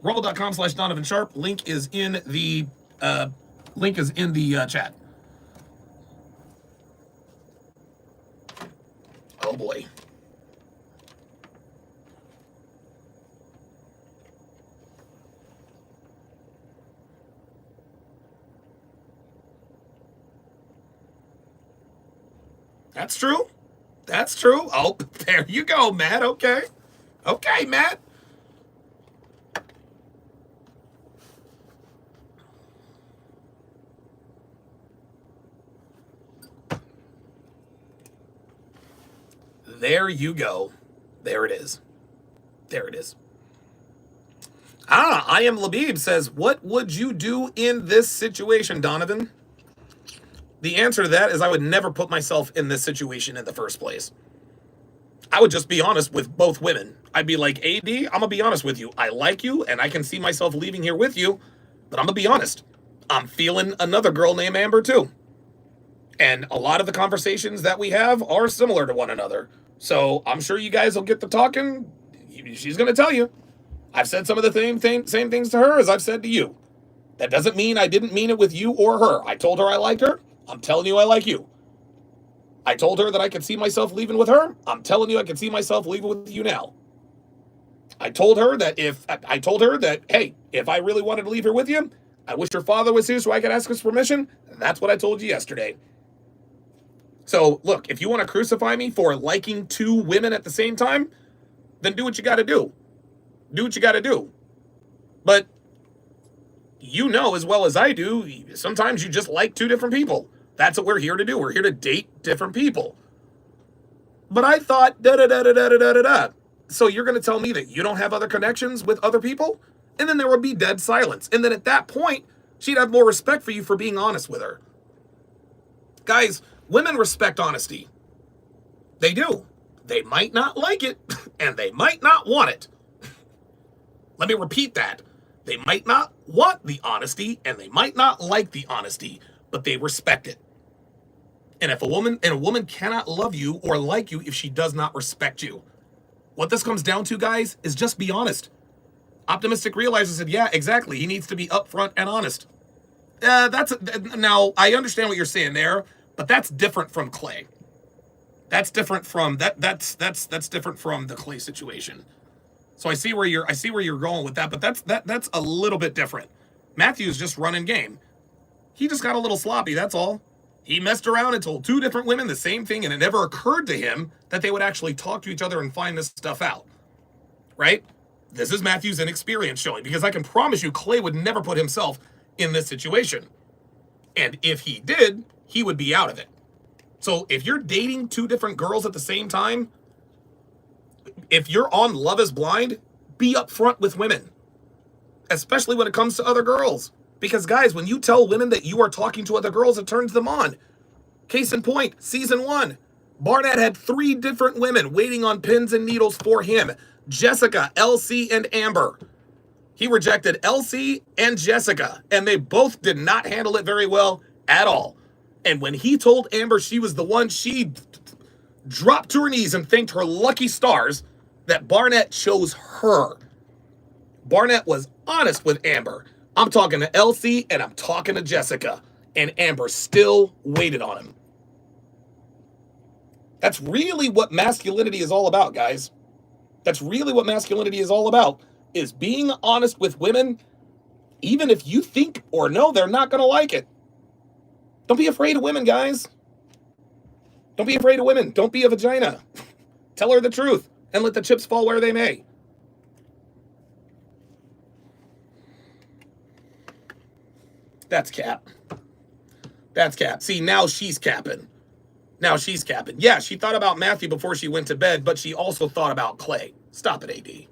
rumble.com/Donovan Sharpe. Link is in the chat. Oh boy. That's true. That's true. Oh, there you go, Matt. Okay. Okay, Matt. There you go. There it is. There it is. I am Labib says, what would you do in this situation, Donovan? The answer to that is I would never put myself in this situation in the first place. I would just be honest with both women. I'd be like, AD, I'm going to be honest with you. I like you, and I can see myself leaving here with you, but I'm going to be honest. I'm feeling another girl named Amber, too. And a lot of the conversations that we have are similar to one another. So I'm sure you guys will get to talking. She's going to tell you. I've said some of the same things to her as I've said to you. That doesn't mean I didn't mean it with you or her. I told her I liked her. I'm telling you I like you. I told her that I could see myself leaving with her. I'm telling you I could see myself leaving with you now. I told her that hey, if I really wanted to leave her with you, I wish her father was here so I could ask his permission. That's what I told you yesterday. So, look, if you want to crucify me for liking two women at the same time, then do what you got to do. Do what you got to do. But you know as well as I do, sometimes you just like two different people. That's what we're here to do. We're here to date different people. But I thought, da-da-da-da-da-da-da-da. So you're going to tell me that you don't have other connections with other people? And then there would be dead silence. And then at that point, she'd have more respect for you for being honest with her. Guys, women respect honesty. They do. They might not like it, and they might not want it. Let me repeat that. They might not want the honesty, and they might not like the honesty, but they respect it. And a woman cannot love you or like you if she does not respect you. What this comes down to, guys, is just be honest. Optimistic Realizer said, yeah, exactly. He needs to be upfront and honest. Now, I understand what you're saying there, but that's different from Clay. That's different from that's different from the Clay situation. So I see where you're going with that, but that's a little bit different. Matthew's just running game. He just got a little sloppy, that's all. He messed around and told two different women the same thing, and it never occurred to him that they would actually talk to each other and find this stuff out. Right? This is Matthew's inexperience showing, because I can promise you Clay would never put himself in this situation. And if he did, he would be out of it. So if you're dating two different girls at the same time, if you're on Love is Blind, be upfront with women, especially when it comes to other girls. Because, guys, when you tell women that you are talking to other girls, it turns them on. Case in point, season 1. Barnett had 3 different women waiting on pins and needles for him. Jessica, LC, and Amber. He rejected LC and Jessica, and they both did not handle it very well at all. And when he told Amber she was the one, she dropped to her knees and thanked her lucky stars that Barnett chose her. Barnett was honest with Amber. I'm talking to Elsie and I'm talking to Jessica. And Amber still waited on him. That's really what masculinity is all about, guys. That's really what masculinity is all about, is being honest with women, even if you think or know they're not going to like it. Don't be afraid of women, guys. Don't be afraid of women. Don't be a vagina. Tell her the truth and let the chips fall where they may. That's cap. That's cap. See, now she's capping. Now she's capping. Yeah, she thought about Matthew before she went to bed, but she also thought about Clay. Stop it, AD.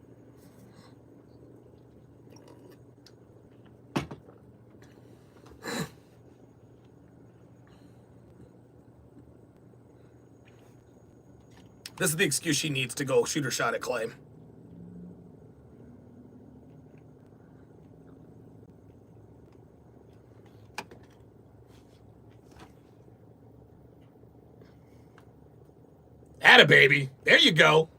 This is the excuse she needs to go shoot her shot at Clay. Atta baby. There you go.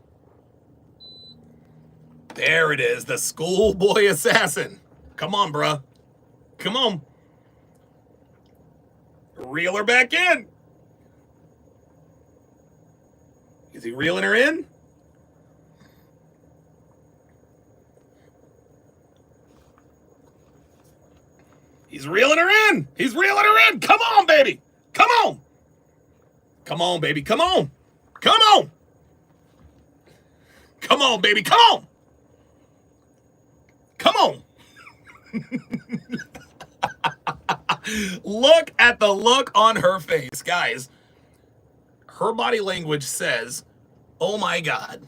There it is. The schoolboy assassin. Come on, bruh. Come on. Reel her back in. Is he reeling her in? He's reeling her in. He's reeling her in. Come on, baby. Come on. Come on, baby. Come on. Come on. Come on, baby. Come on. Come on. Look at the look on her face, guys. Her body language says, oh my God,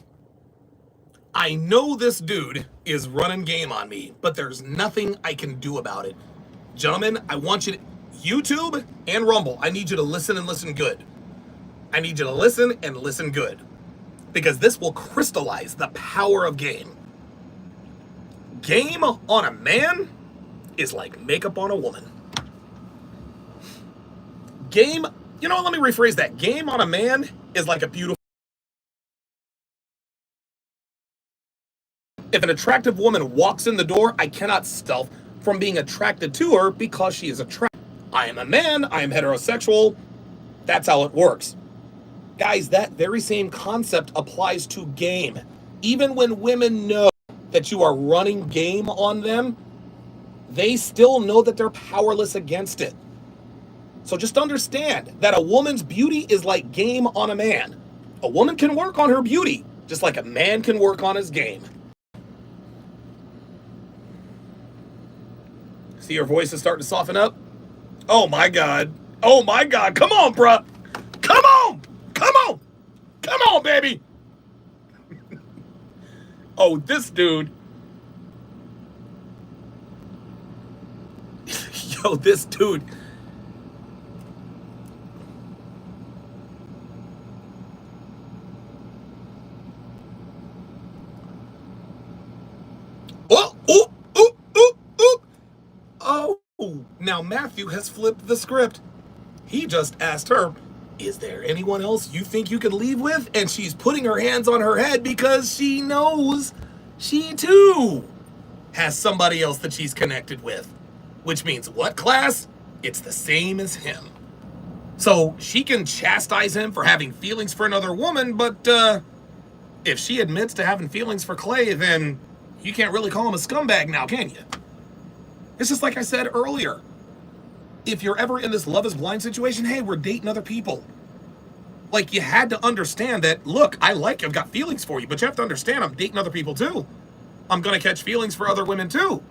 I know this dude is running game on me, but there's nothing I can do about it. Gentlemen, I want you to, YouTube and Rumble, I need you to listen and listen good. I need you to listen and listen good, because this will crystallize the power of game. Game on a man is like makeup on a woman. Game, you know, let me rephrase that. Game on a man is like a beautiful. If an attractive woman walks in the door, I cannot stop from being attracted to her because she is attractive. I am a man, I am heterosexual. That's how it works. Guys, that very same concept applies to game. Even when women know that you are running game on them, they still know that they're powerless against it. So just understand that a woman's beauty is like game on a man. A woman can work on her beauty, just like a man can work on his game. See, her voice is starting to soften up? Oh my God. Oh my God. Come on, bruh. Come on. Come on. Come on, baby. Oh, this dude. Yo, this dude. Oh, now Matthew has flipped the script. He just asked her, is there anyone else you think you could leave with? And she's putting her hands on her head because she knows she too has somebody else that she's connected with. Which means what, class? It's the same as him. So she can chastise him for having feelings for another woman, but if she admits to having feelings for Clay, then you can't really call him a scumbag now, can you? It's just like I said earlier. If you're ever in this love is blind situation, hey, we're dating other people. Like, you had to understand that, look, I like you, I've got feelings for you, but you have to understand I'm dating other people too. I'm going to catch feelings for other women too.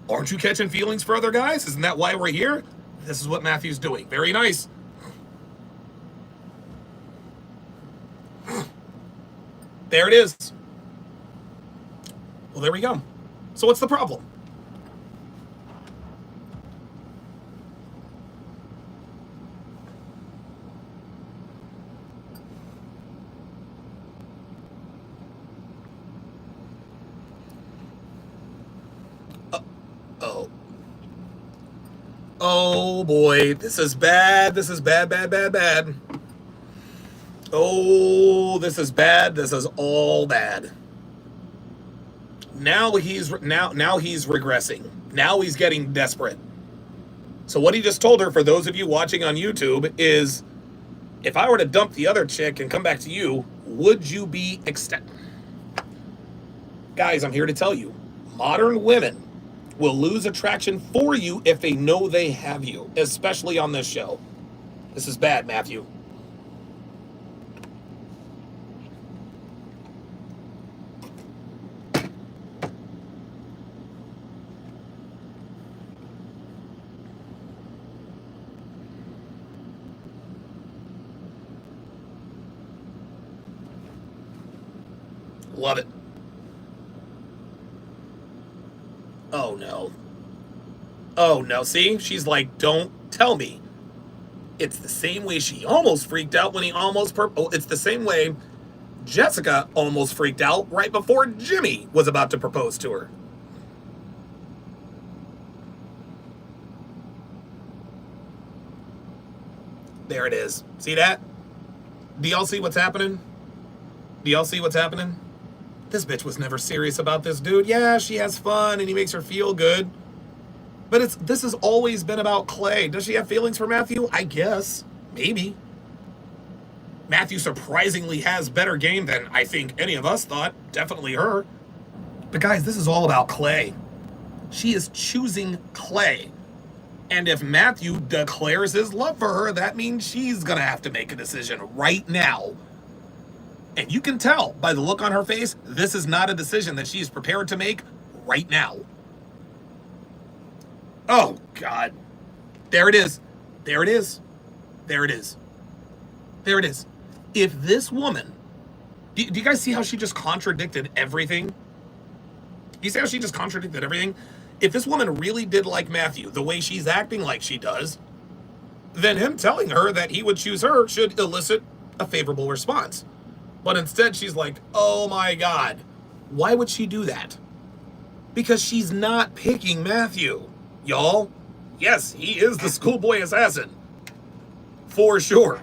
Aren't you catching feelings for other guys? Isn't that why we're here? This is what Matthew's doing. Very nice. There it is. Well, there we go. So what's the problem? Oh. Oh boy, this is bad. This is bad, bad, bad, bad. Oh, this is bad. This is all bad. Now he's regressing. Now he's getting desperate. So what he just told her, for those of you watching on YouTube, is if I were to dump the other chick and come back to you, would you be Guys, I'm here to tell you, modern women will lose attraction for you if they know they have you, especially on this show. This is bad, Matthew. Love it. Oh no. Oh no. See? She's like, don't tell me. It's the same way she almost freaked out when he almost it's the same way Jessica almost freaked out right before Jimmy was about to propose to her. There it is. See that? Do y'all see what's happening? Do y'all see what's happening? This bitch was never serious about this dude. Yeah, she has fun and he makes her feel good. But this has always been about Clay. Does she have feelings for Matthew? I guess. Maybe. Matthew surprisingly has better game than I think any of us thought. Definitely her. But guys, this is all about Clay. She is choosing Clay. And if Matthew declares his love for her, that means she's going to have to make a decision right now. And you can tell by the look on her face, this is not a decision that she's prepared to make right now. Oh, God. There it is. There it is. There it is. There it is. If this woman... Do you guys see how she just contradicted everything? Do you see how she just contradicted everything? If this woman really did like Matthew the way she's acting like she does, then him telling her that he would choose her should elicit a favorable response. But instead, she's like, oh my God, why would she do that? Because she's not picking Matthew, y'all. Yes, he is the schoolboy assassin. For sure.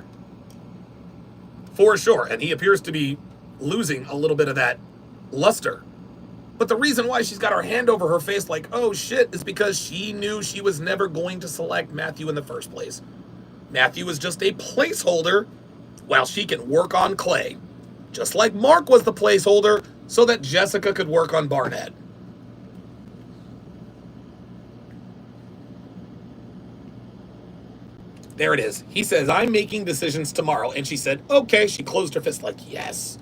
For sure. And he appears to be losing a little bit of that luster. But the reason why she's got her hand over her face like, oh shit, is because she knew she was never going to select Matthew in the first place. Matthew is just a placeholder while she can work on Clay. Just like Mark was the placeholder so that Jessica could work on Barnett. There it is. He says, I'm making decisions tomorrow. And she said, okay. She closed her fist like, yes.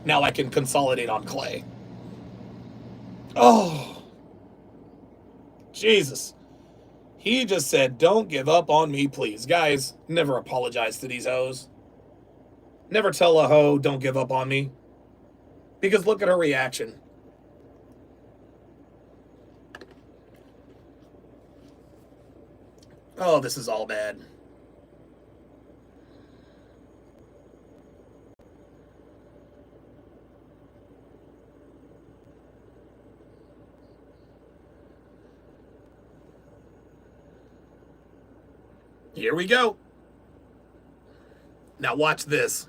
Now I can consolidate on Clay. Oh. Jesus. He just said, don't give up on me, please. Guys, never apologize to these hoes. Never tell a hoe, don't give up on me. Because look at her reaction. Oh, this is all bad. Here we go. Now watch this.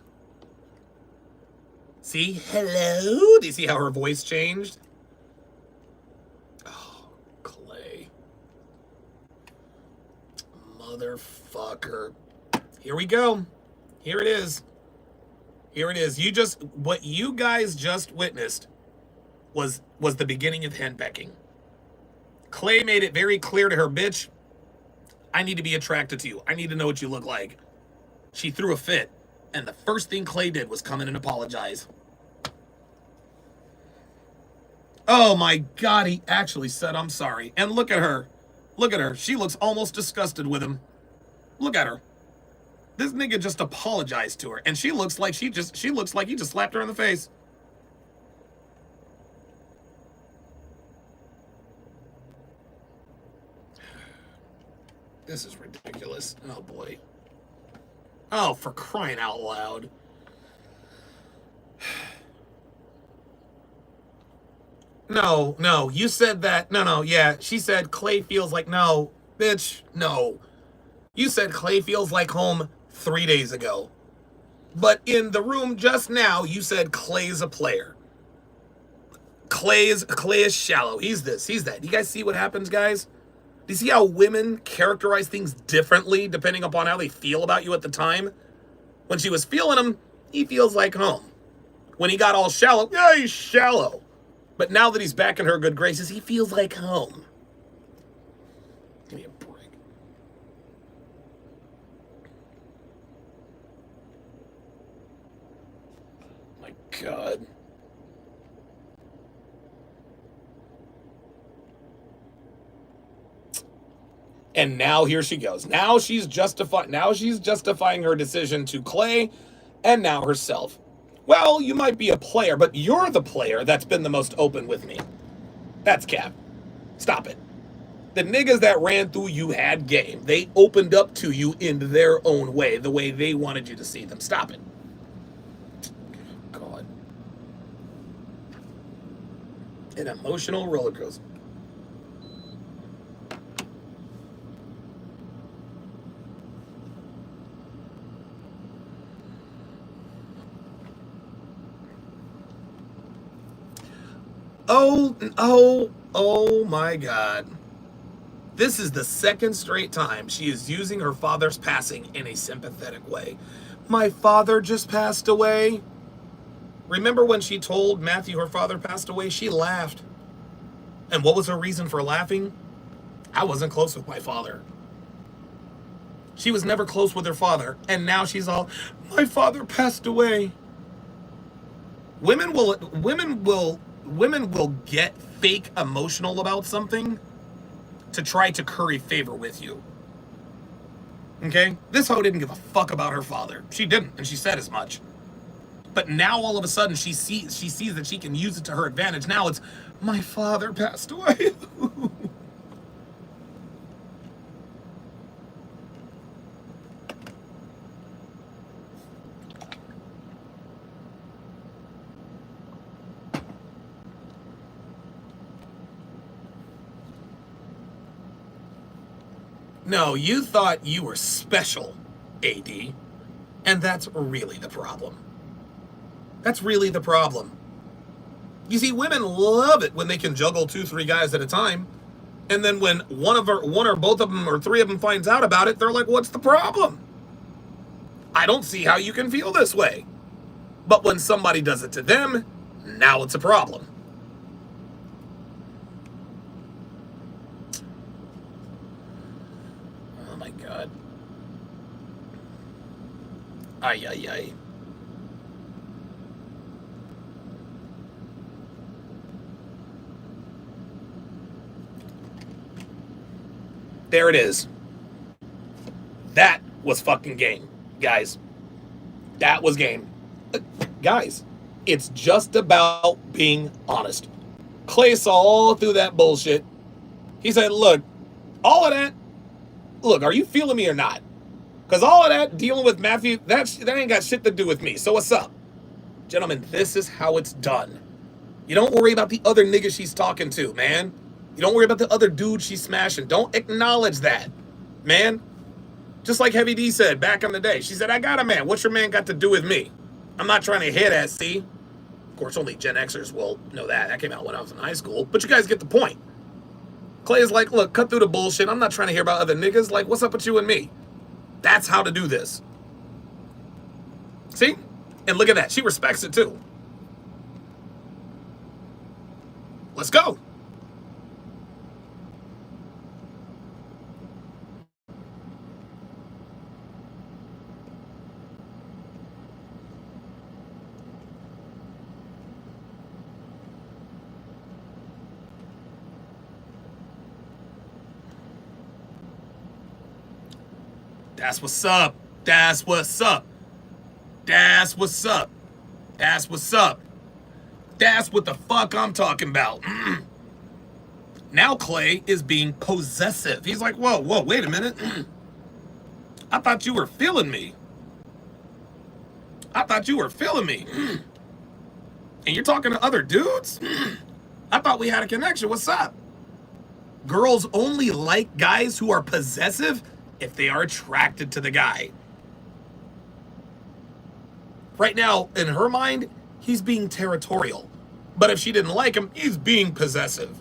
See? Hello? Do you see how her voice changed? Oh, Clay. Motherfucker. Here we go. Here it is. Here it is. What you guys just witnessed was the beginning of henpecking. Clay made it very clear to her, bitch, I need to be attracted to you. I need to know what you look like. She threw a fit, and the first thing Clay did was come in and apologize. Oh my God, he actually said, I'm sorry. And look at her. Look at her. She looks almost disgusted with him. Look at her. This nigga just apologized to her, and she looks like he just slapped her in the face. This is ridiculous. Oh boy. Oh, for crying out loud. No, you said that. No, yeah. She said Clay feels like, no, Bitch, no. You said Clay feels like home 3 days ago. But in the room just now, you said Clay's a player. Clay is shallow. He's this, he's that. You guys see what happens, guys? Do you see how women characterize things differently depending upon how they feel about you at the time? When she was feeling him, he feels like home. When he got all shallow, yeah, he's shallow. But now that he's back in her good graces, he feels like home. Give me a break. My God. And now here she goes. Now she's justifying her decision to Clay and now herself. Well, you might be a player, but you're the player that's been the most open with me. That's cap. Stop it. The niggas that ran through you had game. They opened up to you in their own way, the way they wanted you to see them. Stop it. God. An emotional roller coaster. Oh my God. This is the second straight time she is using her father's passing in a sympathetic way. My father just passed away. Remember when she told Matthew her father passed away? She laughed. And what was her reason for laughing? I wasn't close with my father. She was never close with her father. And now she's all, my father passed away. Women will get fake emotional about something to try to curry favor with you. Okay? This hoe didn't give a fuck about her father. She didn't, and she said as much. But now all of a sudden she sees that she can use it to her advantage. Now it's, my father passed away. No, you thought you were special, AD. And that's really the problem. That's really the problem. You see, women love it when they can juggle 2-3 guys at a time. And then when one or both of them or 3 of them finds out about it, they're like, what's the problem? I don't see how you can feel this way. But when somebody does it to them, now it's a problem. Oh my God. Ay, ay, ay. There it is. That was fucking game, guys. That was game. Guys, it's just about being honest. Clay saw all through that bullshit. He said, look, all of that, look, are you feeling me or not? Because all of that dealing with Matthew, that ain't got shit to do with me. So what's up? Gentlemen, this is how it's done. You don't worry about the other niggas she's talking to, man. You don't worry about the other dude she's smashing. Don't acknowledge that, man. Just like Heavy D said back in the day. She said, I got a man. What's your man got to do with me? I'm not trying to hit at, see? Of course, only Gen Xers will know that. That came out when I was in high school. But you guys get the point. Clay is like, look, cut through the bullshit. I'm not trying to hear about other niggas. Like, what's up with you and me? That's how to do this. See? And look at that. She respects it, too. Let's go. That's what's up. That's what's up. That's what's up. That's what's up. That's what the fuck I'm talking about. Now Clay is being possessive. He's like, whoa, wait a minute. I thought you were feeling me. I thought you were feeling me. And you're talking to other dudes? I thought we had a connection. What's up? Girls only like guys who are possessive if they are attracted to the guy. Right now, in her mind, he's being territorial. But if she didn't like him, he's being possessive.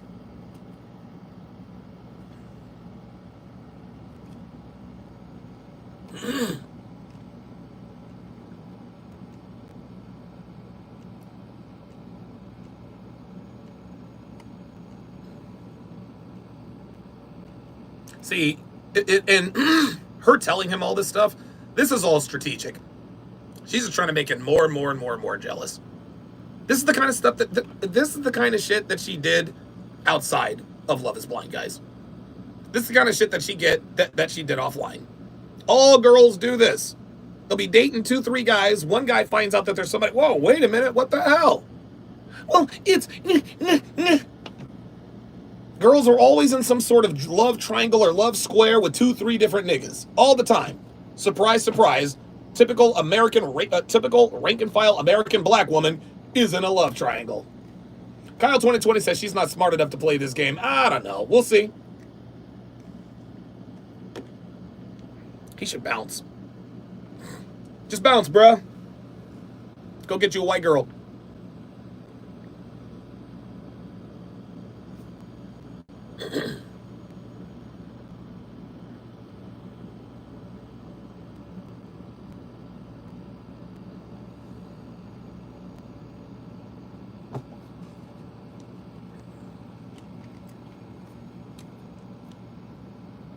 See, and her telling him all this stuff, this is all strategic. She's just trying to make him more and more and more and more jealous. This is the kind of stuff this is the kind of shit that she did outside of Love is Blind, guys. This is the kind of shit that she did offline. All girls do this. They'll be dating 2-3 guys. One guy finds out that there's somebody. Whoa, wait a minute. What the hell? Well, it's. Girls are always in some sort of love triangle or love square with 2-3 different niggas. All the time. Surprise, surprise. Typical typical rank and file American black woman is in a love triangle. Kyle 2020 says she's not smart enough to play this game. I don't know. We'll see. He should bounce. Just bounce, bruh. Go get you a white girl.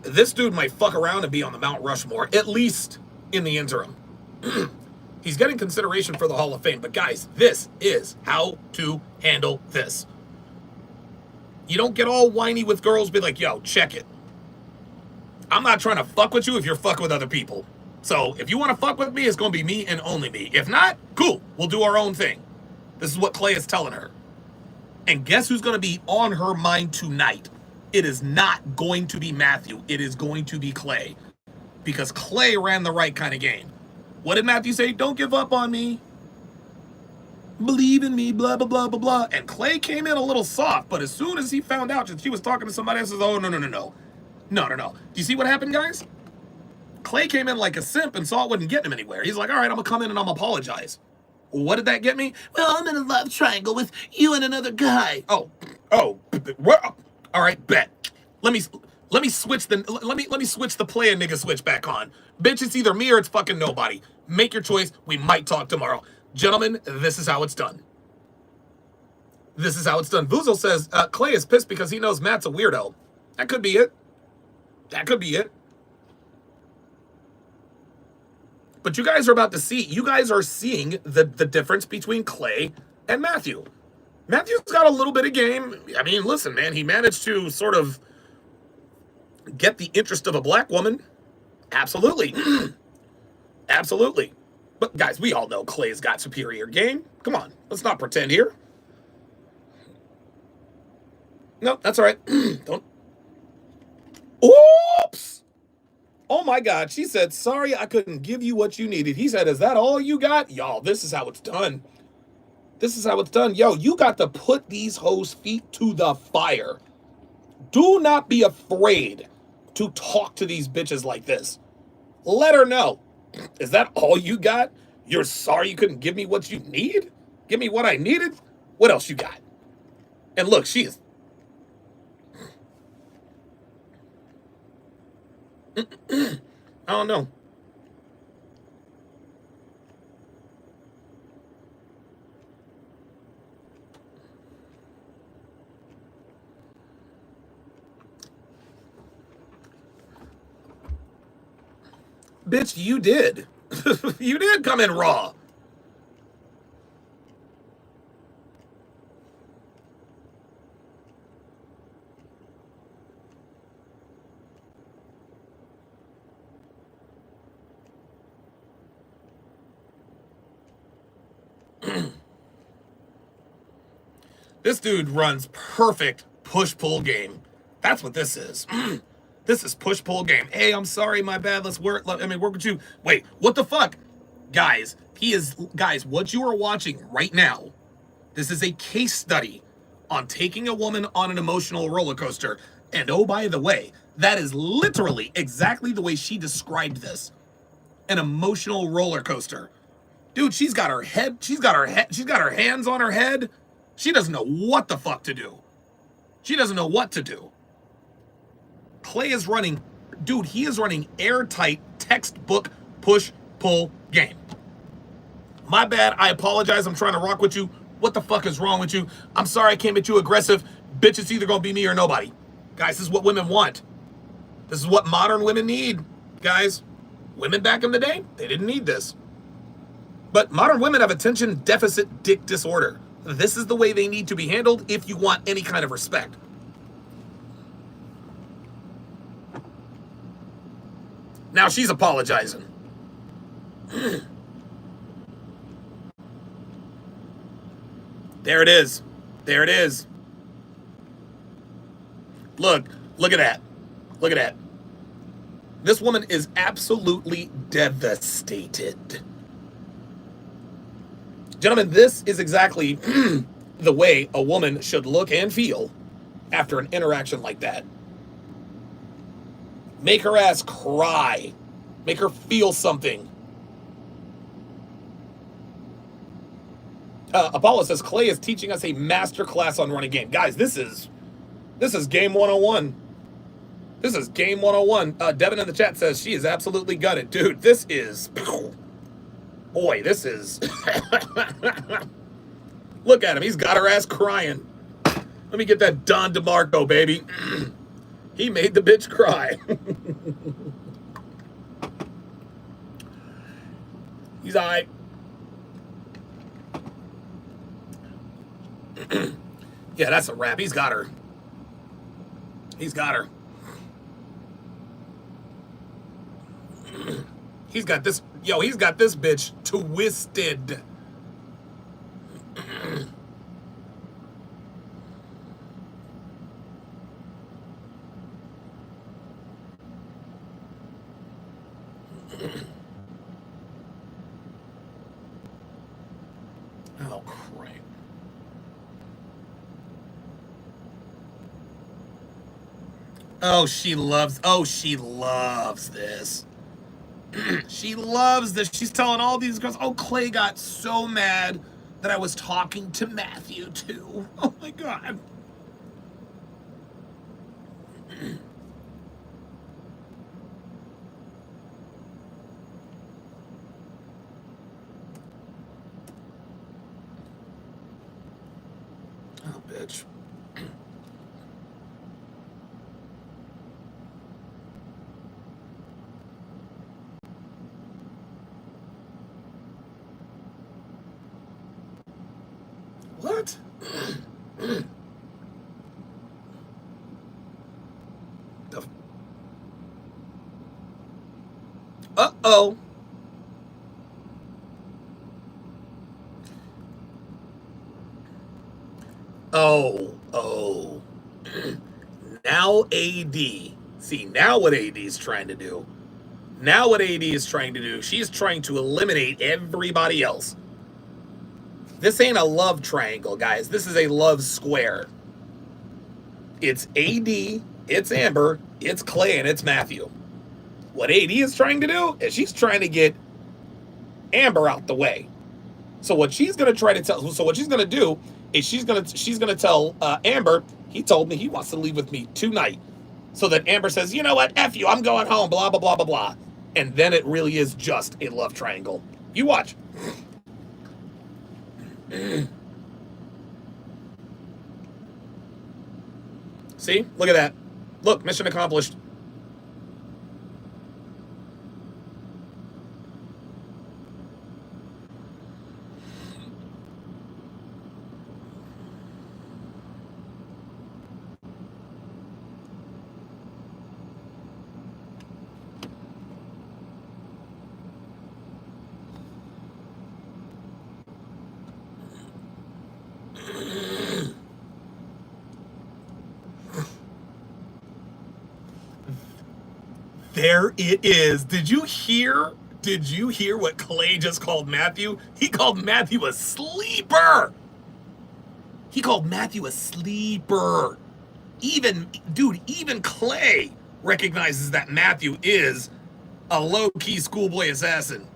This dude might fuck around and be on the Mount Rushmore, at least in the interim. He's getting consideration for the Hall of Fame, but guys, this is how to handle this. You don't get all whiny with girls, be like, yo, check it. I'm not trying to fuck with you if you're fucking with other people. So if you want to fuck with me, it's going to be me and only me. If not, cool, we'll do our own thing. This is what Clay is telling her. And guess who's going to be on her mind tonight? It is not going to be Matthew. It is going to be Clay. Because Clay ran the right kind of game. What did Matthew say? Don't give up on me. Believe in me, blah, blah, blah, blah, blah. And Clay came in a little soft, but as soon as he found out that she was talking to somebody else, he says, oh, no. Do you see what happened, guys? Clay came in like a simp and saw it wouldn't get him anywhere. He's like, all right, I'm going to come in and I'm going to apologize. What did that get me? Well, I'm in a love triangle with you and another guy. Oh, what? All right, bet. Let me switch the player nigga switch back on. Bitch, it's either me or it's fucking nobody. Make your choice. We might talk tomorrow. Gentlemen, this is how it's done. This is how it's done. Vuzel says Clay is pissed because he knows Matt's a weirdo. That could be it. That could be it. But you guys are about to see, you guys are seeing the difference between Clay and Matthew. Matthew's got a little bit of game. I mean, listen, man, he managed to sort of get the interest of a black woman. Absolutely. Absolutely. But guys, we all know Clay's got superior game. Come on, let's not pretend here. No, that's all right. Don't. Oops. Oh my God, she said, sorry, I couldn't give you what you needed. He said, is that all you got? Y'all, this is how it's done. This is how it's done. Yo, you got to put these hoes' feet to the fire. Do not be afraid to talk to these bitches like this. Let her know. Is that all you got? You're sorry you couldn't give me what you need? Give me what I needed? What else you got? And look, she is... I don't know. Bitch, you did. You did come in raw. This dude runs perfect push-pull game. That's what this is. This is push-pull game. Hey, I'm sorry, my bad. Let's work. Work with you. Wait, what the fuck? Guys, guys, what you are watching right now, this is a case study on taking a woman on an emotional roller coaster. And oh, by the way, that is literally exactly the way she described this. An emotional roller coaster. Dude, she's got her hands on her head. She doesn't know what the fuck to do. She doesn't know what to do. Clay is running, dude, he is running airtight textbook push-pull game. My bad, I apologize, I'm trying to rock with you. What the fuck is wrong with you? I'm sorry I came at you aggressive. Bitch, it's either gonna be me or nobody. Guys, this is what women want. This is what modern women need, guys. Women back in the day, they didn't need this. But modern women have attention deficit dick disorder. This is the way they need to be handled if you want any kind of respect. Now she's apologizing. There it is. There it is. Look at that. Look at that. This woman is absolutely devastated. Gentlemen, this is exactly the way a woman should look and feel after an interaction like that. Make her ass cry. Make her feel something. Apollo says, Clay is teaching us a master class on running game. Guys, this is game 101. This is game 101. Devin in the chat says, she is absolutely gutted. Dude, this is... Boy, this is... Look at him. He's got her ass crying. Let me get that Don DeMarco, baby. He made the bitch cry. He's all right. Yeah, that's a wrap. He's got her. He's got her. He's got this. Yo, he's got this bitch twisted. Oh, crap. Oh, she loves this. She loves this. She's telling all these girls, oh, Clay got so mad that I was talking to Matthew, too. Oh, my God. Oh, bitch. What? Uh-oh. Oh. Now AD. See, now what AD is trying to do. Now what AD is trying to do, she's trying to eliminate everybody else. This ain't a love triangle, guys. This is a love square. It's AD, it's Amber, it's Clay, and it's Matthew. What AD is trying to do is she's trying to get Amber out the way. So what she's gonna try to tell, so what she's gonna do is she's gonna tell Amber, he told me he wants to leave with me tonight. So that Amber says, you know what, F you, I'm going home, blah, blah, blah, blah, blah. And then it really is just a love triangle. You watch. See? Look at that. Look, mission accomplished. There it is. Did you hear what Clay just called Matthew? He called Matthew a sleeper. He called Matthew a sleeper. even Clay recognizes that Matthew is a low-key schoolboy assassin,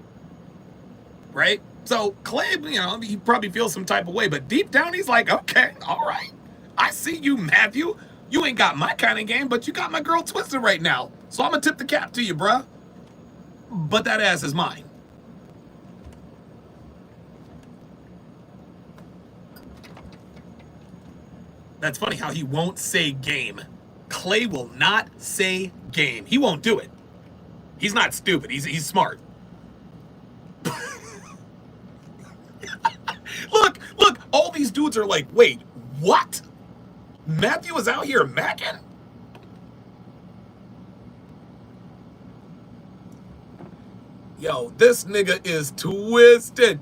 right? So Clay, he probably feels some type of way, but deep down he's like, okay, all right, I see you, Matthew. You ain't got my kind of game, but you got my girl twisted right now. So I'm gonna tip the cap to you, bruh. But that ass is mine. That's funny how he won't say game. Clay will not say game. He won't do it. He's not stupid. He's smart. Look, all these dudes are like, wait, what? Matthew is out here macking? Yo, this nigga is twisted.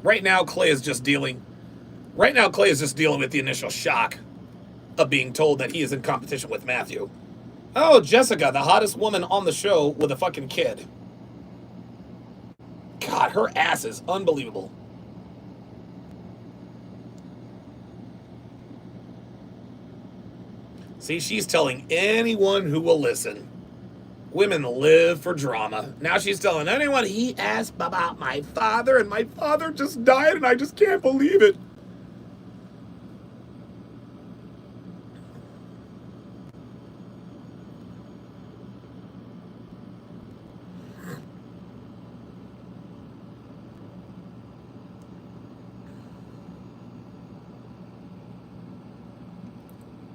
Right now, Clay is just dealing with the initial shock of being told that he is in competition with Matthew. Oh, Jessica, the hottest woman on the show with a fucking kid. God, her ass is unbelievable. See, she's telling anyone who will listen. Women live for drama. Now she's telling anyone he asked about my father, and my father just died, and I just can't believe it.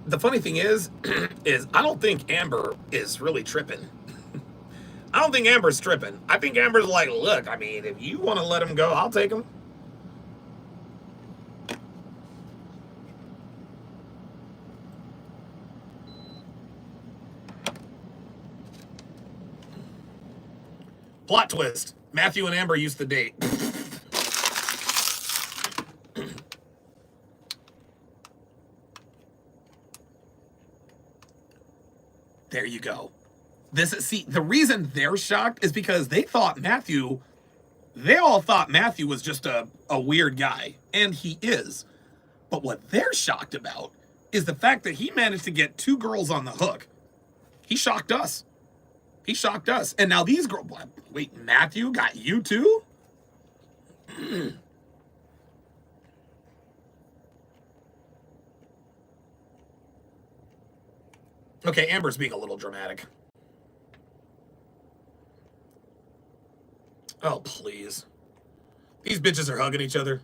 The funny thing is I don't think Amber is really tripping. I don't think Amber's tripping. I think Amber's like, look, I mean, if you want to let him go, I'll take him. Plot twist. Matthew and Amber used to date. There you go. See, the reason they're shocked is because they all thought Matthew was just a weird guy, and he is. But what they're shocked about is the fact that he managed to get 2 girls on the hook. He shocked us. And now these girls, wait, Matthew got you too? Okay, Amber's being a little dramatic. Oh, please. These bitches are hugging each other.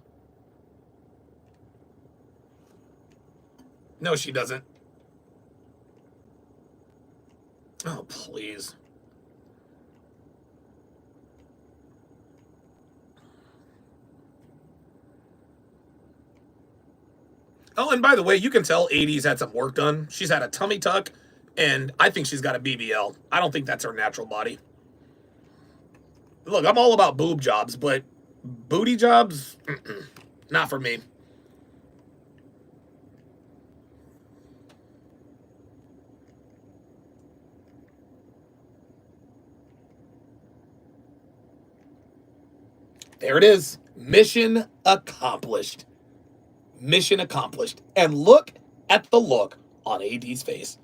No, she doesn't. Oh, please. Oh, and by the way, you can tell 80's had some work done. She's had a tummy tuck, and I think she's got a BBL. I don't think that's her natural body. Look, I'm all about boob jobs, but booty jobs, not for me. There it is. Mission accomplished. Mission accomplished. And look at the look on AD's face.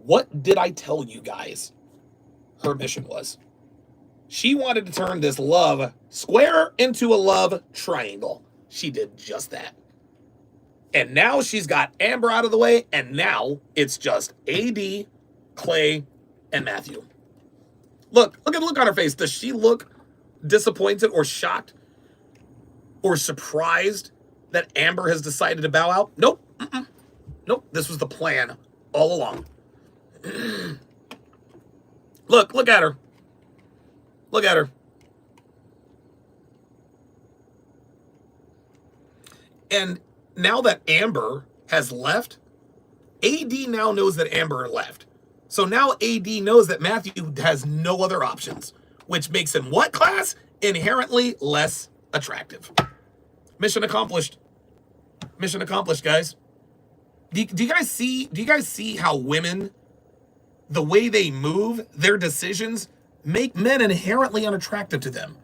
What did I tell you guys her mission was? She wanted to turn this love square into a love triangle. She did just that. And now she's got Amber out of the way, and now it's just AD, Clay, and Matthew. Look at the look on her face. Does she look disappointed or shocked or surprised that Amber has decided to bow out? Nope. Nope. This was the plan all along. Look at her. Look at her. And now that Amber has left, AD now knows that Amber left. So now AD knows that Matthew has no other options, which makes him what class? Inherently less attractive. Mission accomplished. Mission accomplished, guys. Do you guys see how women, the way they move, their decisions, make men inherently unattractive to them?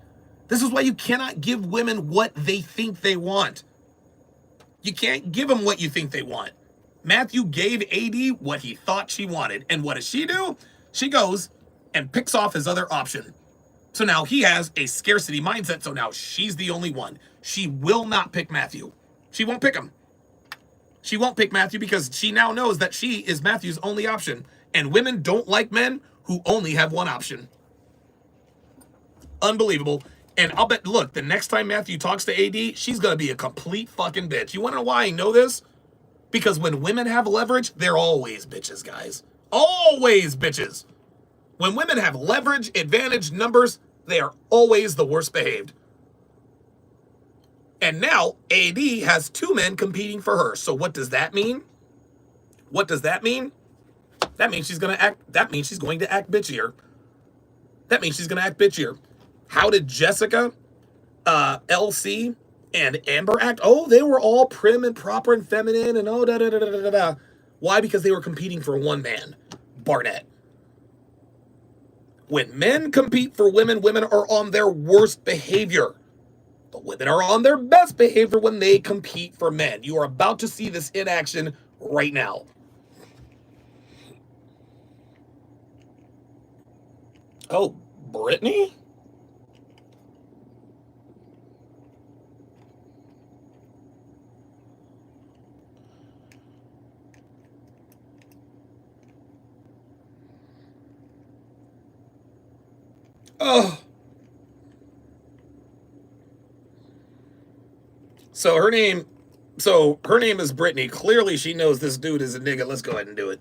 This is why you cannot give women what they think they want. You can't give them what you think they want. Matthew gave AD what he thought she wanted. And what does she do? She goes and picks off his other option. So now he has a scarcity mindset. So now she's the only one. She will not pick Matthew. She won't pick him. She won't pick Matthew because she now knows that she is Matthew's only option. And women don't like men who only have one option. Unbelievable. And I'll bet, look, the next time Matthew talks to AD, she's going to be a complete fucking bitch. You want to know why I know this? Because when women have leverage, they're always bitches, guys. Always bitches. When women have leverage, advantage, numbers, they are always the worst behaved. And now AD has two men competing for her. So what does that mean? What does that mean? That means she's going to act bitchier. That means she's going to act bitchier. How did Jessica, LC, and Amber act? Oh, they were all prim and proper and feminine and oh, da-da-da-da-da-da. Why? Because they were competing for one man, Barnett. When men compete for women, women are on their worst behavior. But women are on their best behavior when they compete for men. You are about to see this in action right now. Oh, Brittany? Oh. So her name is Brittany. Clearly she knows this dude is a nigga. Let's go ahead and do it.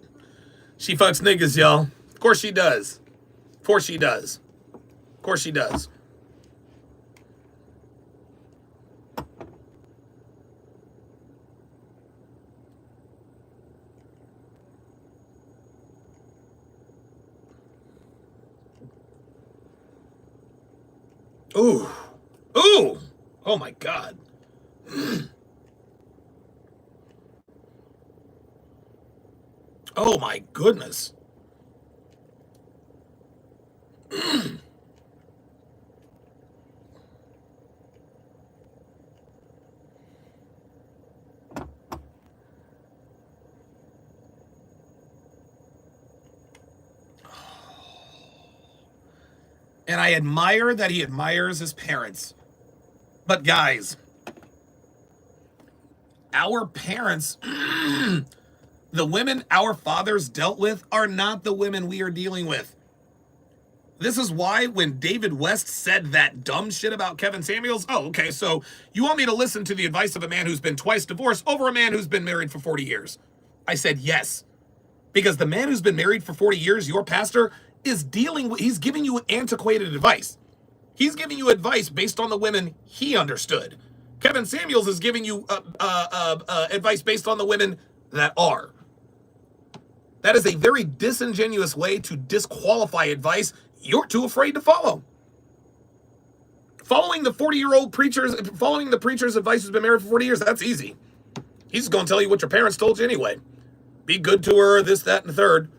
She fucks niggas, y'all. Of course she does. Of course she does. Of course she does. Ooh. Ooh. Oh my God. Oh my goodness. And I admire that he admires his parents. But guys, our parents, the women our fathers dealt with are not the women we are dealing with. This is why when David West said that dumb shit about Kevin Samuels, oh, okay, so you want me to listen to the advice of a man who's been twice divorced over a man who's been married for 40 years? I said yes. Because the man who's been married for 40 years, your pastor, is he's giving you antiquated advice. He's giving you advice based on the women he understood. Kevin Samuels is giving you advice based on the women that are. That is a very disingenuous way to disqualify advice you're too afraid to follow. Following the preacher's advice who's been married for 40 years, that's easy. He's just going to tell you what your parents told you anyway. Be good to her, this, that, and the third.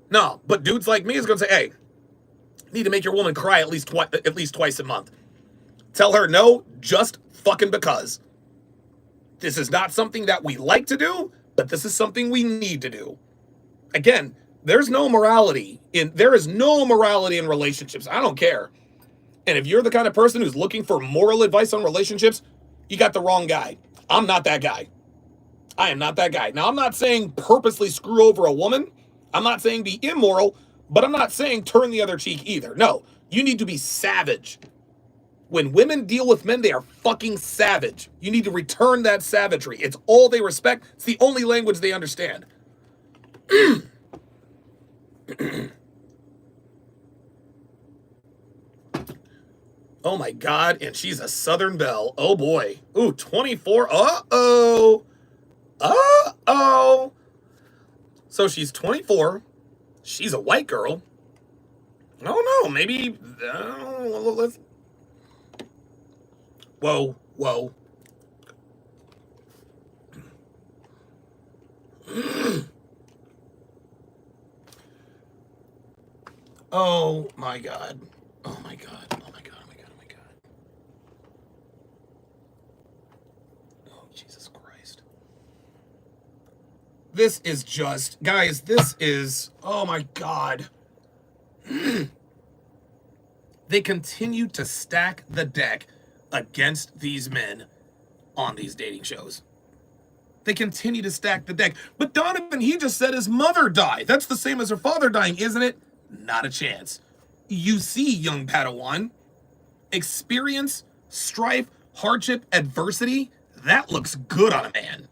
No, but dudes like me is going to say, hey, need to make your woman cry at least twice a month. Tell her no, just fucking because. This is not something that we like to do, but this is something we need to do. Again, there is no morality in relationships. I don't care. And if you're the kind of person who's looking for moral advice on relationships, you got the wrong guy. I'm not that guy. I am not that guy. Now, I'm not saying purposely screw over a woman. I'm not saying be immoral, but I'm not saying turn the other cheek either. No, you need to be savage. When women deal with men, they are fucking savage. You need to return that savagery. It's all they respect. It's the only language they understand. Oh my God, and she's a Southern belle. Oh boy. Ooh, 24. Uh-oh. Oh, so she's 24. She's a white girl. I don't know. Maybe. Let's. Whoa, whoa. Oh my God. Oh my God. Oh my God. Oh my God. Oh my God. Oh, Jesus Christ. This is just, guys, this is, oh my God. They continue to stack the deck against these men on these dating shows. They continue to stack the deck. But Donovan, he just said his mother died. That's the same as her father dying, isn't it? Not a chance. You see, young Padawan, experience, strife, hardship, adversity, that looks good on a man.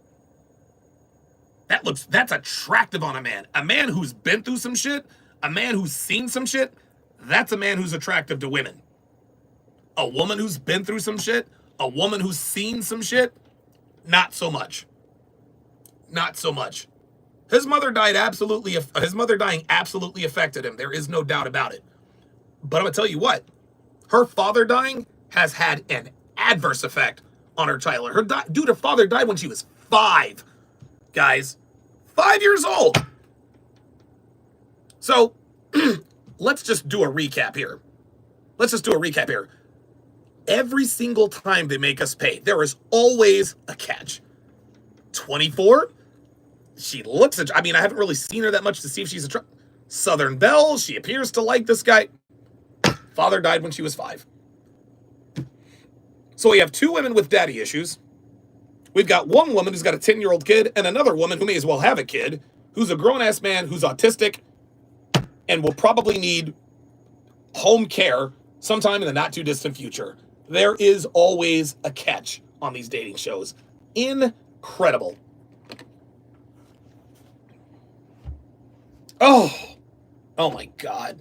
That's attractive on a man. A man who's been through some shit, a man who's seen some shit, that's a man who's attractive to women. A woman who's been through some shit, a woman who's seen some shit, not so much. Not so much. His mother dying absolutely affected him. There is no doubt about it. But I'm gonna tell you what, her father dying has had an adverse effect on her child. Her father died when she was 5, guys. 5 years old. So let's just do a recap here. Every single time they make us pay, there is always a catch. 24, she looks at, I mean, I haven't really seen her that much to see if she's a Southern Belle. She appears to like this guy. Father died when she was 5. So we have 2 women with daddy issues. We've got one woman who's got a 10-year-old kid and another woman who may as well have a kid, who's a grown-ass man who's autistic and will probably need home care sometime in the not-too-distant future. There is always a catch on these dating shows. Incredible. Oh my God.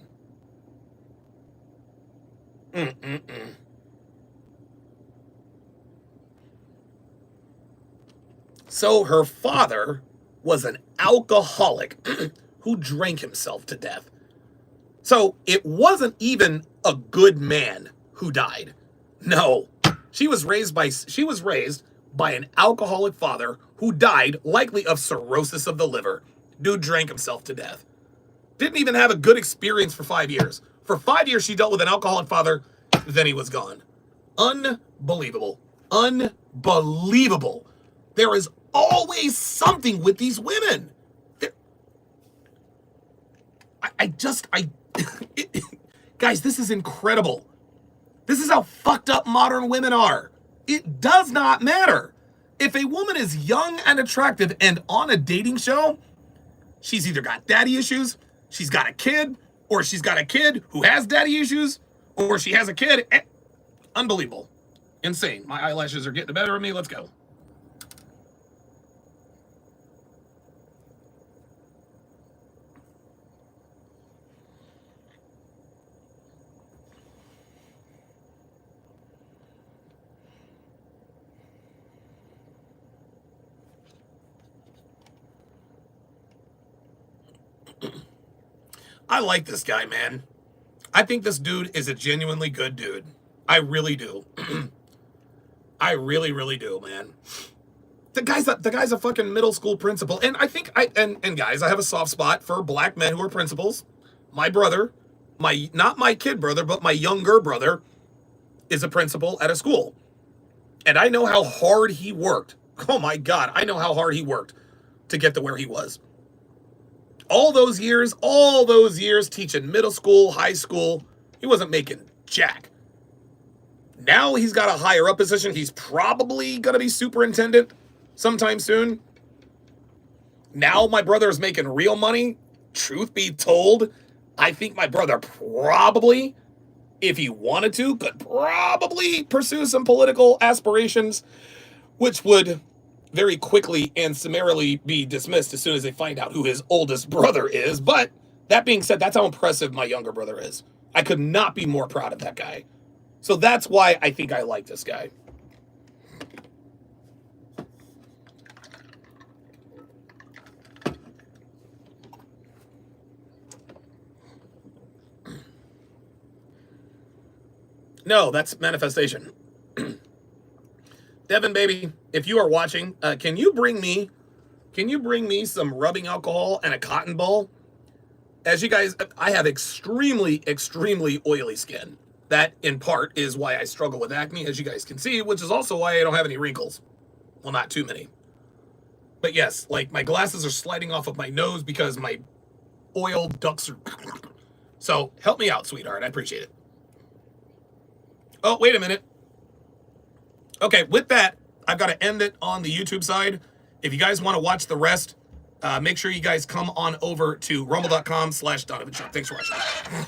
So her father was an alcoholic who drank himself to death. So it wasn't even a good man who died. No, she was raised by an alcoholic father who died likely of cirrhosis of the liver. Dude drank himself to death. Didn't even have a good experience for 5 years. For 5 years, she dealt with an alcoholic father, then he was gone. Unbelievable. Unbelievable. There is always something with these women. Guys, this is incredible. This is how fucked up modern women are. It does not matter. If a woman is young and attractive and on a dating show, she's either got daddy issues, she's got a kid, or she's got a kid who has daddy issues, or she has a kid. Unbelievable. Insane. My eyelashes are getting the better of me. Let's go. I like this guy, man. I think this dude is a genuinely good dude. I really do. I really, really do, man. The guy's a fucking middle school principal. And I think and guys, I have a soft spot for black men who are principals. My brother, not my kid brother, but my younger brother is a principal at a school. And I know how hard he worked. Oh my God, I know how hard he worked to get to where he was. All those years teaching middle school, high school, he wasn't making jack. Now he's got a higher up position. He's probably going to be superintendent sometime soon. Now my brother is making real money. Truth be told, I think my brother probably, if he wanted to, could probably pursue some political aspirations, which would very quickly and summarily be dismissed as soon as they find out who his oldest brother is. But that being said, that's how impressive my younger brother is. I could not be more proud of that guy. So that's why I think I like this guy. No, that's manifestation. Devin, baby, if you are watching, can you bring me some rubbing alcohol and a cotton ball? As you guys, I have extremely, extremely oily skin. That, in part, is why I struggle with acne, as you guys can see, which is also why I don't have any wrinkles. Well, not too many. But yes, like, my glasses are sliding off of my nose because my oil ducts are... So, help me out, sweetheart. I appreciate it. Oh, wait a minute. Okay, with that, I've got to end it on the YouTube side. If you guys want to watch the rest, make sure you guys come on over to rumble.com/Donovan Sharpe. Thanks for watching.